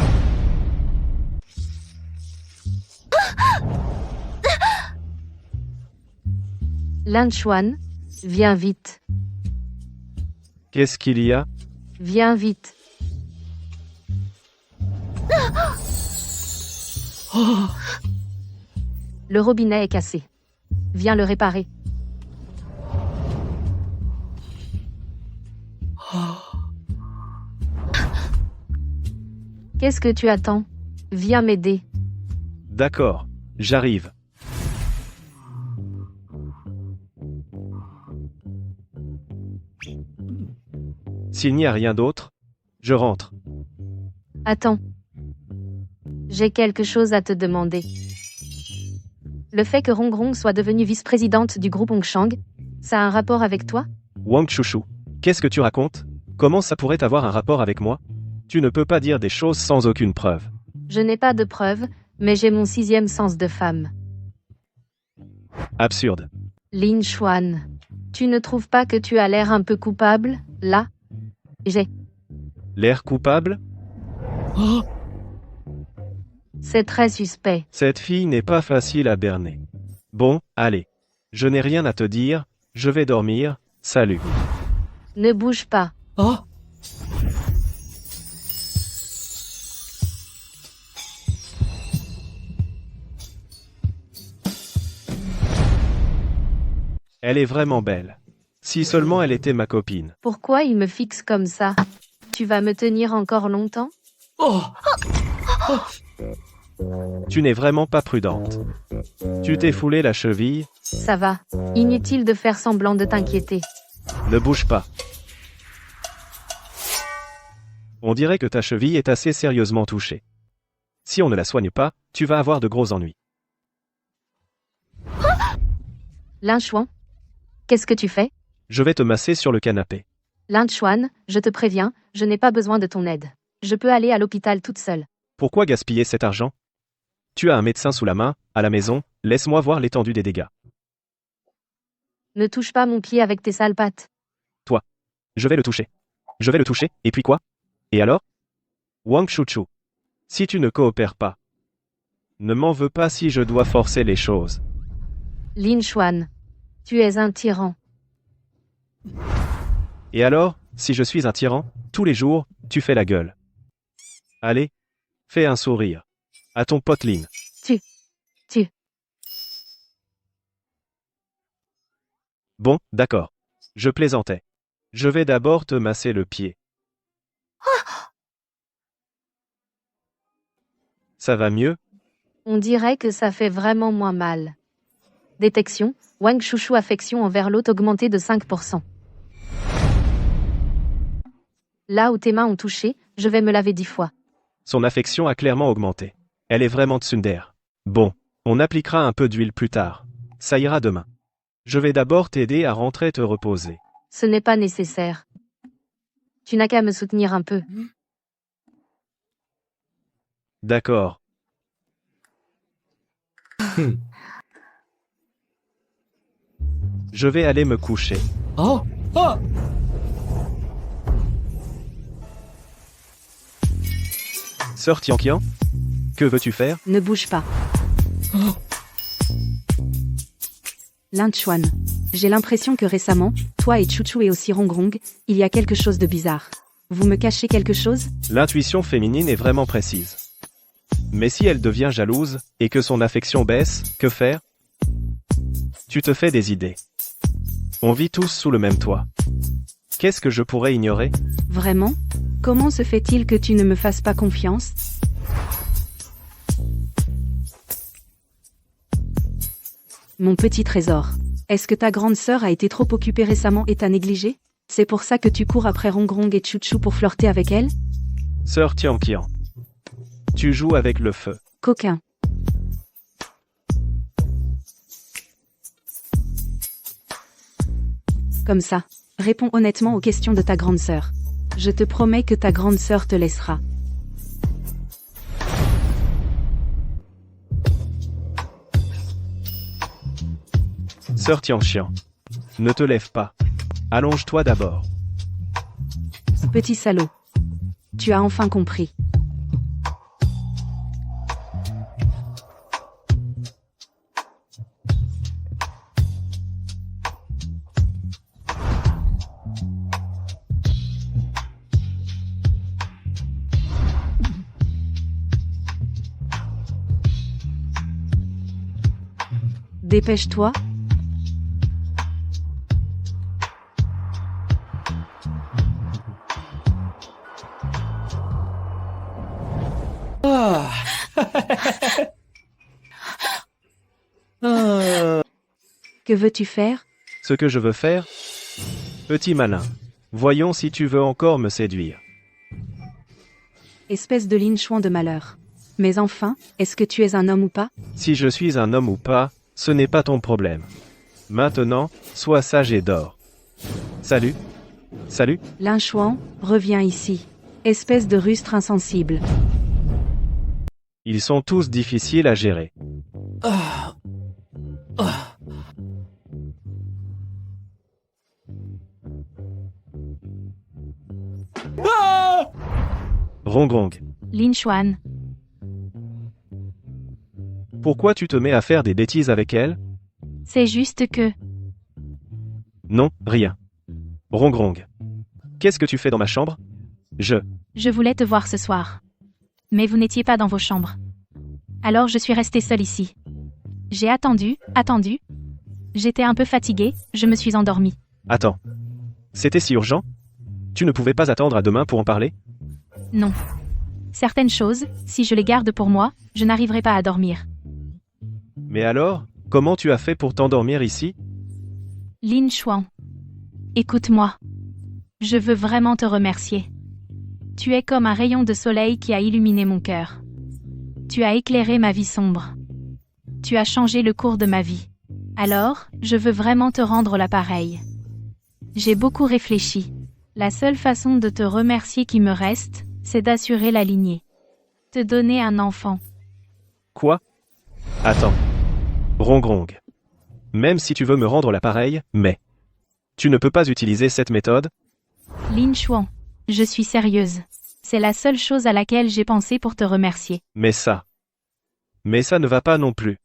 Lin Chuan, viens vite. Qu'est-ce qu'il y a? Viens vite. Le robinet est cassé. Viens le réparer. Qu'est-ce que tu attends? Viens m'aider. D'accord, j'arrive. S'il n'y a rien d'autre, je rentre. Attends. J'ai quelque chose à te demander. Le fait que Rongrong soit devenue vice-présidente du groupe Hongshan, ça a un rapport avec toi? Wang Chouchou, qu'est-ce que tu racontes? Comment ça pourrait avoir un rapport avec moi? Tu ne peux pas dire des choses sans aucune preuve. Je n'ai pas de preuves, mais j'ai mon 6e sens de femme. Absurde. Lin Chuan, tu ne trouves pas que tu as l'air un peu coupable, là? J'ai. L'air coupable? C'est très suspect. Cette fille n'est pas facile à berner. Bon, allez. Je n'ai rien à te dire, je vais dormir, salut. Ne bouge pas. Elle est vraiment belle. Si seulement elle était ma copine. Pourquoi il me fixe comme ça? Tu vas me tenir encore longtemps? Tu n'es vraiment pas prudente. Tu t'es foulé la cheville? Ça va. Inutile de faire semblant de t'inquiéter. Ne bouge pas. On dirait que ta cheville est assez sérieusement touchée. Si on ne la soigne pas, tu vas avoir de gros ennuis. Lin Chuan, qu'est-ce que tu fais? Je vais te masser sur le canapé. Lin Chuan, je te préviens, je n'ai pas besoin de ton aide. Je peux aller à l'hôpital toute seule. Pourquoi gaspiller cet argent? Tu as un médecin sous la main, à la maison, laisse-moi voir l'étendue des dégâts. Ne touche pas mon pied avec tes sales pattes. Toi. Je vais le toucher. Je vais le toucher, et puis quoi? Et alors? Wang Chouchou. Si tu ne coopères pas. Ne m'en veux pas si je dois forcer les choses. Lin Xuan. Tu es un tyran. Et alors, si je suis un tyran, tous les jours, tu fais la gueule. Allez, fais un sourire. À ton pote Lin. Tu. Bon, d'accord. Je plaisantais. Je vais d'abord te masser le pied. Ça va mieux? On dirait que ça fait vraiment moins mal. Détection, Wang Chouchou affection envers l'autre augmentée de 5%. Là où tes mains ont touché, je vais me laver 10 fois. Son affection a clairement augmenté. Elle est vraiment tsundere. Bon, on appliquera un peu d'huile plus tard. Ça ira demain. Je vais d'abord t'aider à rentrer te reposer. Ce n'est pas nécessaire. Tu n'as qu'à me soutenir un peu. D'accord. Je vais aller me coucher. Oh. Oh. Sœur Tianqian, que veux-tu faire? Ne bouge pas. Lin Xuan. J'ai l'impression que récemment, toi et Chouchou et aussi Rongrong, il y a quelque chose de bizarre. Vous me cachez quelque chose? L'intuition féminine est vraiment précise. Mais si elle devient jalouse, et que son affection baisse, que faire? Tu te fais des idées. On vit tous sous le même toit. Qu'est-ce que je pourrais ignorer? Vraiment? Comment se fait-il que tu ne me fasses pas confiance? Mon petit trésor. Est-ce que ta grande sœur a été trop occupée récemment et t'a négligé? C'est pour ça que tu cours après Rongrong et Chouchou pour flirter avec elle? Sœur Tianqian. Tu joues avec le feu. Coquin. Comme ça. Réponds honnêtement aux questions de ta grande sœur. Je te promets que ta grande sœur te laissera. Sœur Tianqian. Ne te lève pas. Allonge-toi d'abord. Petit salaud. Tu as enfin compris. Dépêche-toi. Que veux-tu faire? Ce que je veux faire? Petit malin. Voyons si tu veux encore me séduire. Espèce de Lin Xuan de malheur. Mais enfin, est-ce que tu es un homme ou pas? Si je suis un homme ou pas, ce n'est pas ton problème. Maintenant, sois sage et dors. Salut. Salut. Lin Xuan, reviens ici. Espèce de rustre insensible. Ils sont tous difficiles à gérer. Rongrong. Lin Xuan. Pourquoi tu te mets à faire des bêtises avec elle? C'est juste que... Non, rien. Rongrong. Qu'est-ce que tu fais dans ma chambre? Je voulais te voir ce soir. Mais vous n'étiez pas dans vos chambres. Alors je suis restée seule ici. J'ai attendu. J'étais un peu fatiguée, je me suis endormie. Attends. C'était si urgent? Tu ne pouvais pas attendre à demain pour en parler? Non. Certaines choses, si je les garde pour moi, je n'arriverai pas à dormir. Mais alors, comment tu as fait pour t'endormir ici? Lin Xuan. Écoute-moi. Je veux vraiment te remercier. Tu es comme un rayon de soleil qui a illuminé mon cœur. Tu as éclairé ma vie sombre. Tu as changé le cours de ma vie. Alors, je veux vraiment te rendre l'appareil. J'ai beaucoup réfléchi. La seule façon de te remercier qui me reste, c'est d'assurer la lignée. Te donner un enfant. Quoi? Attends. Rongrong. Même si tu veux me rendre l'appareil, mais... Tu ne peux pas utiliser cette méthode? Lin Xuan. Je suis sérieuse. C'est la seule chose à laquelle j'ai pensé pour te remercier. Mais ça ne va pas non plus.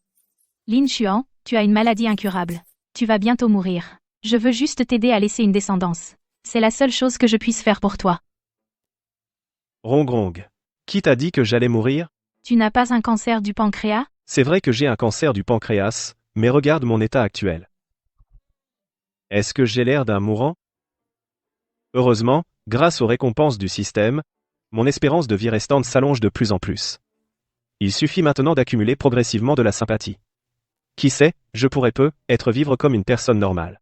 Lin Xuan, Tu as une maladie incurable. Tu vas bientôt mourir. Je veux juste t'aider à laisser une descendance. C'est la seule chose que je puisse faire pour toi. Rongrong. Qui t'a dit que j'allais mourir? Tu n'as pas un cancer du pancréas? C'est vrai que j'ai un cancer du pancréas, mais regarde mon état actuel. Est-ce que j'ai l'air d'un mourant? Heureusement, grâce aux récompenses du système, mon espérance de vie restante s'allonge de plus en plus. Il suffit maintenant d'accumuler progressivement de la sympathie. Qui sait, je pourrais peut-être vivre comme une personne normale.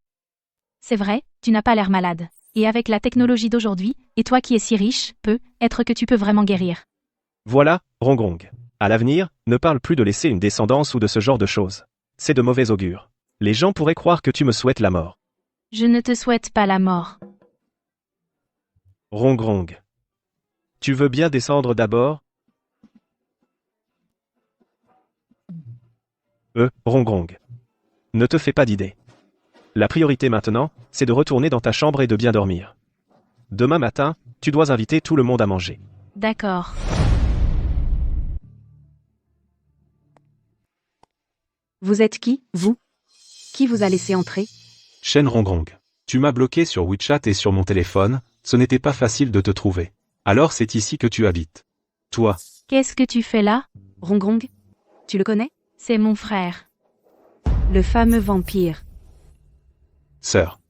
C'est vrai, tu n'as pas l'air malade. Et avec la technologie d'aujourd'hui, et toi qui es si riche, peut-être que tu peux vraiment guérir. Voilà, Rongrong. À l'avenir, ne parle plus de laisser une descendance ou de ce genre de choses. C'est de mauvais augure. Les gens pourraient croire que tu me souhaites la mort. Je ne te souhaite pas la mort. Rongrong. Tu veux bien descendre d'abord? Rongrong. Ne te fais pas d'idée. La priorité maintenant, c'est de retourner dans ta chambre et de bien dormir. Demain matin, tu dois inviter tout le monde à manger. D'accord. Vous êtes qui, vous? Qui vous a laissé entrer? Shen Rongrong. Tu m'as bloqué sur WeChat et sur mon téléphone, ce n'était pas facile de te trouver. Alors c'est ici que tu habites. Toi. Qu'est-ce que tu fais là? Rongrong? Tu le connais? C'est mon frère. Le fameux vampire. Sœur.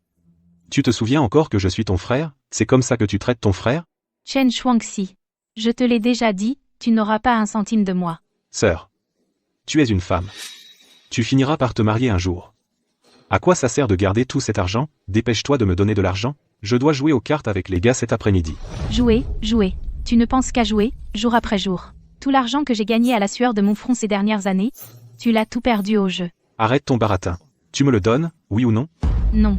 Tu te souviens encore que je suis ton frère? C'est comme ça que tu traites ton frère? Chen Shuangxi. Je te l'ai déjà dit, tu n'auras pas un centime de moi. Sœur. Tu es une femme. Tu finiras par te marier un jour. À quoi ça sert de garder tout cet argent? Dépêche-toi de me donner de l'argent. Je dois jouer aux cartes avec les gars cet après-midi. Jouer, jouer. Tu ne penses qu'à jouer, jour après jour. Tout l'argent que j'ai gagné à la sueur de mon front ces dernières années, tu l'as tout perdu au jeu. Arrête ton baratin. Tu me le donnes, oui ou non? Non.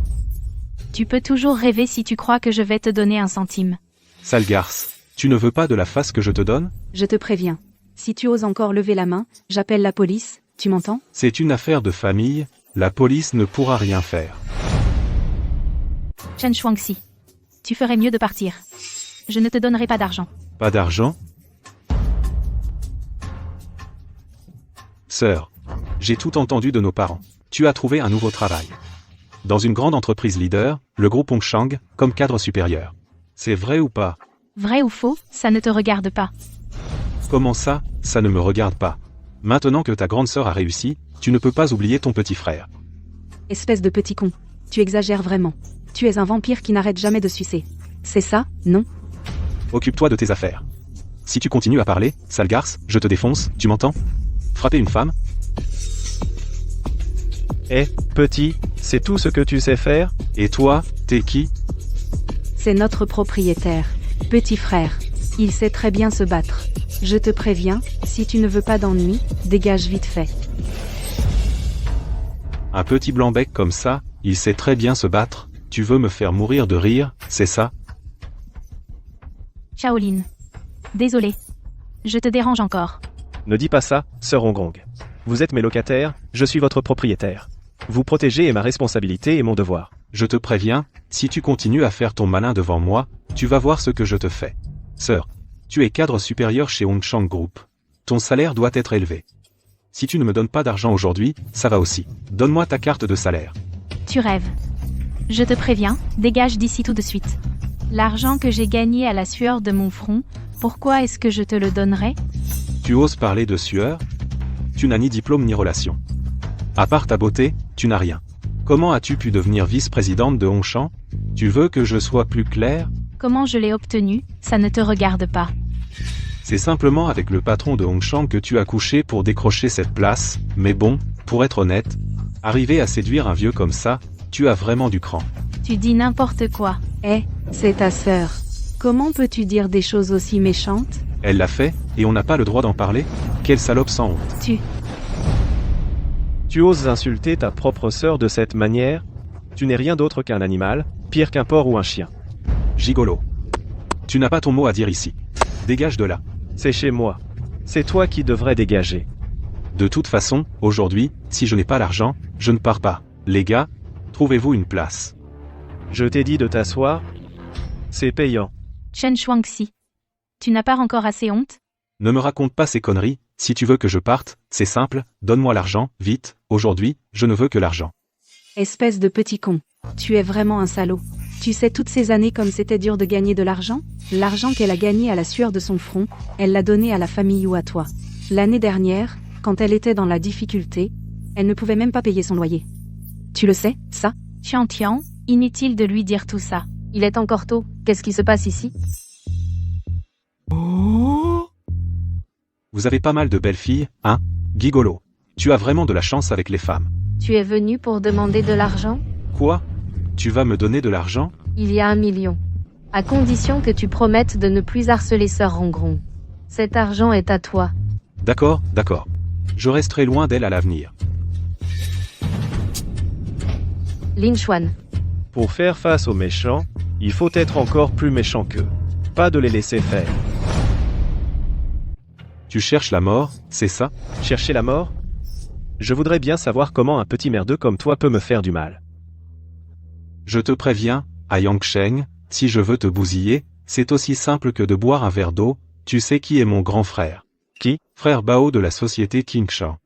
Tu peux toujours rêver si tu crois que je vais te donner un centime. Sale garce. Tu ne veux pas de la face que je te donne? Je te préviens. Si tu oses encore lever la main, j'appelle la police, tu m'entends? C'est une affaire de famille, la police ne pourra rien faire. Chen Shuangxi. Tu ferais mieux de partir. Je ne te donnerai pas d'argent. Pas d'argent? Sœur. J'ai tout entendu de nos parents. Tu as trouvé un nouveau travail. Dans une grande entreprise leader, le groupe Hongshang, comme cadre supérieur. C'est vrai ou pas? Vrai ou faux, ça ne te regarde pas. Comment ça, ça ne me regarde pas? Maintenant que ta grande sœur a réussi, tu ne peux pas oublier ton petit frère. Espèce de petit con. Tu exagères vraiment. Tu es un vampire qui n'arrête jamais de sucer. C'est ça, non? Occupe-toi de tes affaires. Si tu continues à parler, sale garce, je te défonce, tu m'entends? Frapper une femme? Petit, c'est tout ce que tu sais faire? Et toi, t'es qui? C'est notre propriétaire. Petit frère. Il sait très bien se battre. Je te préviens, si tu ne veux pas d'ennui, dégage vite fait. Un petit blanc-bec comme ça, il sait très bien se battre, tu veux me faire mourir de rire, c'est ça? Shaolin. Désolé. Je te dérange encore. Ne dis pas ça, sœur Rongrong. Vous êtes mes locataires, je suis votre propriétaire. Vous protéger est ma responsabilité et mon devoir. Je te préviens, si tu continues à faire ton malin devant moi, tu vas voir ce que je te fais. Sœur, tu es cadre supérieur chez Hongshang Group. Ton salaire doit être élevé. Si tu ne me donnes pas d'argent aujourd'hui, ça va aussi. Donne-moi ta carte de salaire. Tu rêves. Je te préviens, dégage d'ici tout de suite. L'argent que j'ai gagné à la sueur de mon front, pourquoi est-ce que je te le donnerais? Tu oses parler de sueur? Tu n'as ni diplôme ni relation. À part ta beauté, tu n'as rien. Comment as-tu pu devenir vice-présidente de Hongshang? Tu veux que je sois plus clair? Comment je l'ai obtenu, ça ne te regarde pas. C'est simplement avec le patron de Hongshang que tu as couché pour décrocher cette place, mais bon, pour être honnête, arriver à séduire un vieux comme ça, tu as vraiment du cran. Tu dis n'importe quoi. C'est ta sœur. Comment peux-tu dire des choses aussi méchantes? Elle l'a fait, et on n'a pas le droit d'en parler? Quelle salope sans honte. Tu oses insulter ta propre sœur de cette manière? Tu n'es rien d'autre qu'un animal, pire qu'un porc ou un chien. Gigolo. Tu n'as pas ton mot à dire ici. Dégage de là. C'est chez moi. C'est toi qui devrais dégager. De toute façon, aujourd'hui, si je n'ai pas l'argent, je ne pars pas. Les gars, trouvez-vous une place. Je t'ai dit de t'asseoir? C'est payant. Chen Shuangxi. Tu n'as pas encore assez honte? Ne me raconte pas ces conneries, Si tu veux que je parte, c'est simple, donne-moi l'argent, vite, aujourd'hui, je ne veux que l'argent. Espèce de petit con. Tu es vraiment un salaud. Tu sais toutes ces années comme c'était dur de gagner de l'argent? L'argent qu'elle a gagné à la sueur de son front, elle l'a donné à la famille ou à toi. L'année dernière, quand elle était dans la difficulté, elle ne pouvait même pas payer son loyer. Tu le sais, ça? Tian, inutile de lui dire tout ça. Il est encore tôt, qu'est-ce qui se passe ici? Vous avez pas mal de belles filles, hein? Gigolo. Tu as vraiment de la chance avec les femmes. Tu es venu pour demander de l'argent? Quoi? Tu vas me donner de l'argent? Il y a 1 million. À condition que tu promettes de ne plus harceler Sœur Rongron. Cet argent est à toi. D'accord, d'accord. Je resterai loin d'elle à l'avenir. Lin Xuan. Pour faire face aux méchants, il faut être encore plus méchant qu'eux. Pas de les laisser faire. Tu cherches la mort, c'est ça? Chercher la mort? Je voudrais bien savoir comment un petit merdeux comme toi peut me faire du mal. Je te préviens, à Yangsheng, si je veux te bousiller, c'est aussi simple que de boire un verre d'eau. Tu sais qui est mon grand frère? Qui? Frère Bao de la société Kingshan.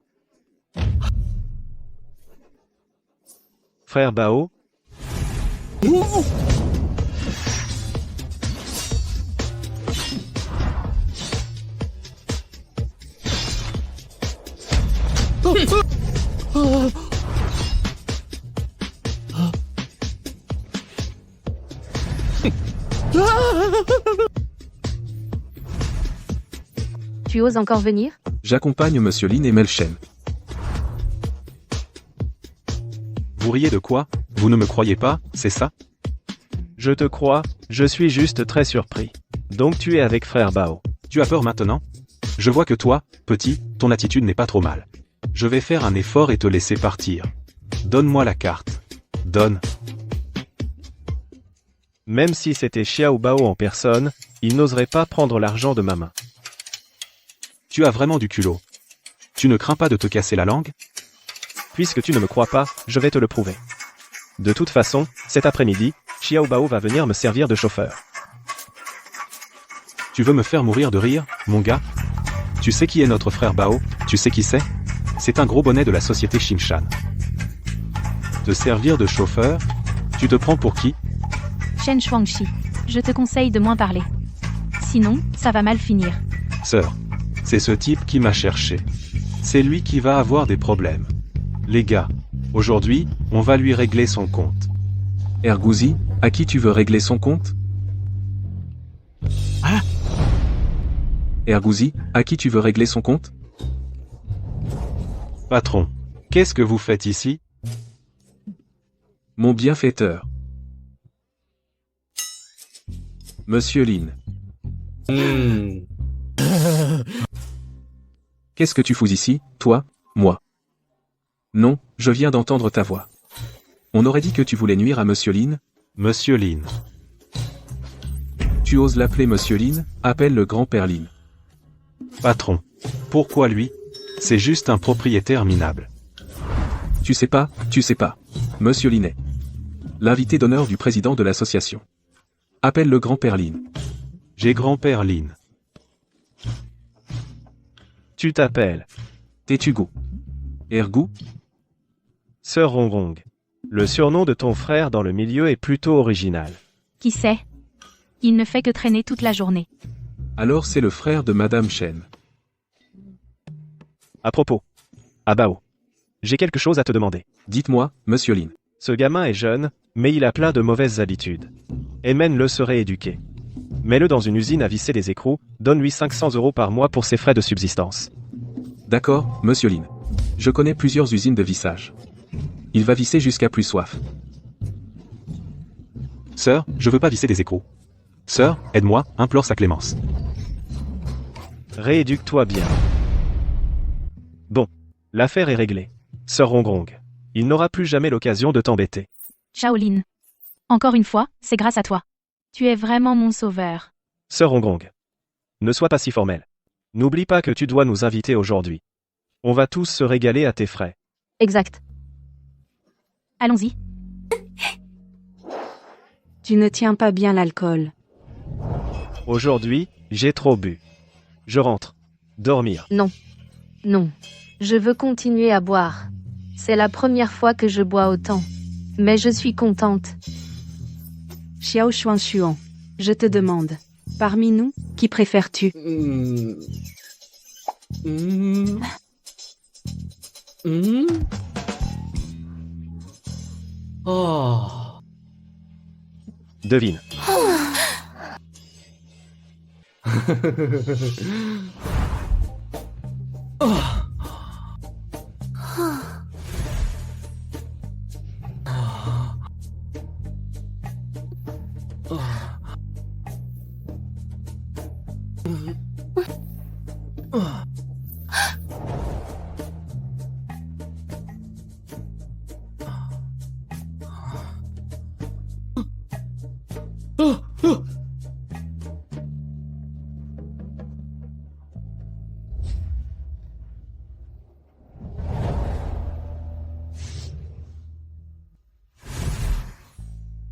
Frère Bao? Tu oses encore venir? J'accompagne Monsieur Lin et Melchen. Vous riez de quoi? Vous ne me croyez pas, c'est ça? Je te crois, je suis juste très surpris. Donc tu es avec frère Bao. Tu as peur maintenant? Je vois que toi, petit, ton attitude n'est pas trop mal. Je vais faire un effort et te laisser partir. Donne-moi la carte. Donne. Même si c'était Xiao Bao en personne, il n'oserait pas prendre l'argent de ma main. Tu as vraiment du culot. Tu ne crains pas de te casser la langue? Puisque tu ne me crois pas, je vais te le prouver. De toute façon, cet après-midi, Xiao Bao va venir me servir de chauffeur. Tu veux me faire mourir de rire, mon gars? Tu sais qui est notre frère Bao? Tu sais qui c'est? C'est un gros bonnet de la société Xingshan. Te servir de chauffeur? Tu te prends pour qui? Shen Shuangxi, je te conseille de moins parler. Sinon, ça va mal finir. Sœur, c'est ce type qui m'a cherché. C'est lui qui va avoir des problèmes. Les gars, aujourd'hui, on va lui régler son compte. Ergouzi, à qui tu veux régler son compte? Ah! Ergouzi, à qui tu veux régler son compte? Patron, qu'est-ce que vous faites ici? Mon bienfaiteur. Monsieur Lin. Qu'est-ce que tu fous ici, toi, moi? Non, je viens d'entendre ta voix. On aurait dit que tu voulais nuire à Monsieur Lin. Monsieur Lin. Tu oses l'appeler Monsieur Lin? Appelle le grand-père Lin. Patron. Pourquoi lui? C'est juste un propriétaire minable. Tu sais pas. Monsieur Linet. L'invité d'honneur du président de l'association. Appelle le grand-père Lin. J'ai grand-père Lin. Tu t'appelles Tetugo. Ergou? Sœur Rongrong. Le surnom de ton frère dans le milieu est plutôt original. Qui sait? Il ne fait que traîner toute la journée. Alors c'est le frère de Madame Chen. À propos. Ah Bao. J'ai quelque chose à te demander. Dites-moi, Monsieur Lin. Ce gamin est jeune, mais il a plein de mauvaises habitudes. Emen le serait éduqué. Mets-le dans une usine à visser des écrous, donne-lui 500 € par mois pour ses frais de subsistance. D'accord, Monsieur Lin. Je connais plusieurs usines de vissage. Il va visser jusqu'à plus soif. Sœur, je veux pas visser des écrous. Sœur, aide-moi, implore sa clémence. Rééduque-toi bien. Bon. L'affaire est réglée. Sœur Rongrong. Il n'aura plus jamais l'occasion de t'embêter. Shaolin. Encore une fois, c'est grâce à toi. Tu es vraiment mon sauveur. Sœur Rongrong. Ne sois pas si formelle. N'oublie pas que tu dois nous inviter aujourd'hui. On va tous se régaler à tes frais. Exact. Allons-y. Tu ne tiens pas bien l'alcool. Aujourd'hui, j'ai trop bu. Je rentre. Dormir. Non. Non. Je veux continuer à boire. C'est la première fois que je bois autant. Mais je suis contente. Xiao Xuan, je te demande. Parmi nous, qui préfères-tu? Devine.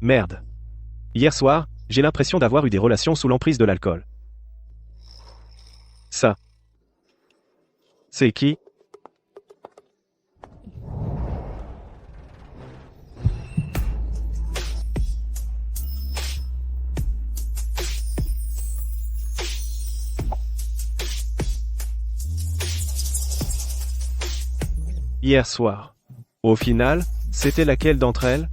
Merde. Hier soir, j'ai l'impression d'avoir eu des relations sous l'emprise de l'alcool. Ça. C'est qui? Hier soir. Au final, c'était laquelle d'entre elles?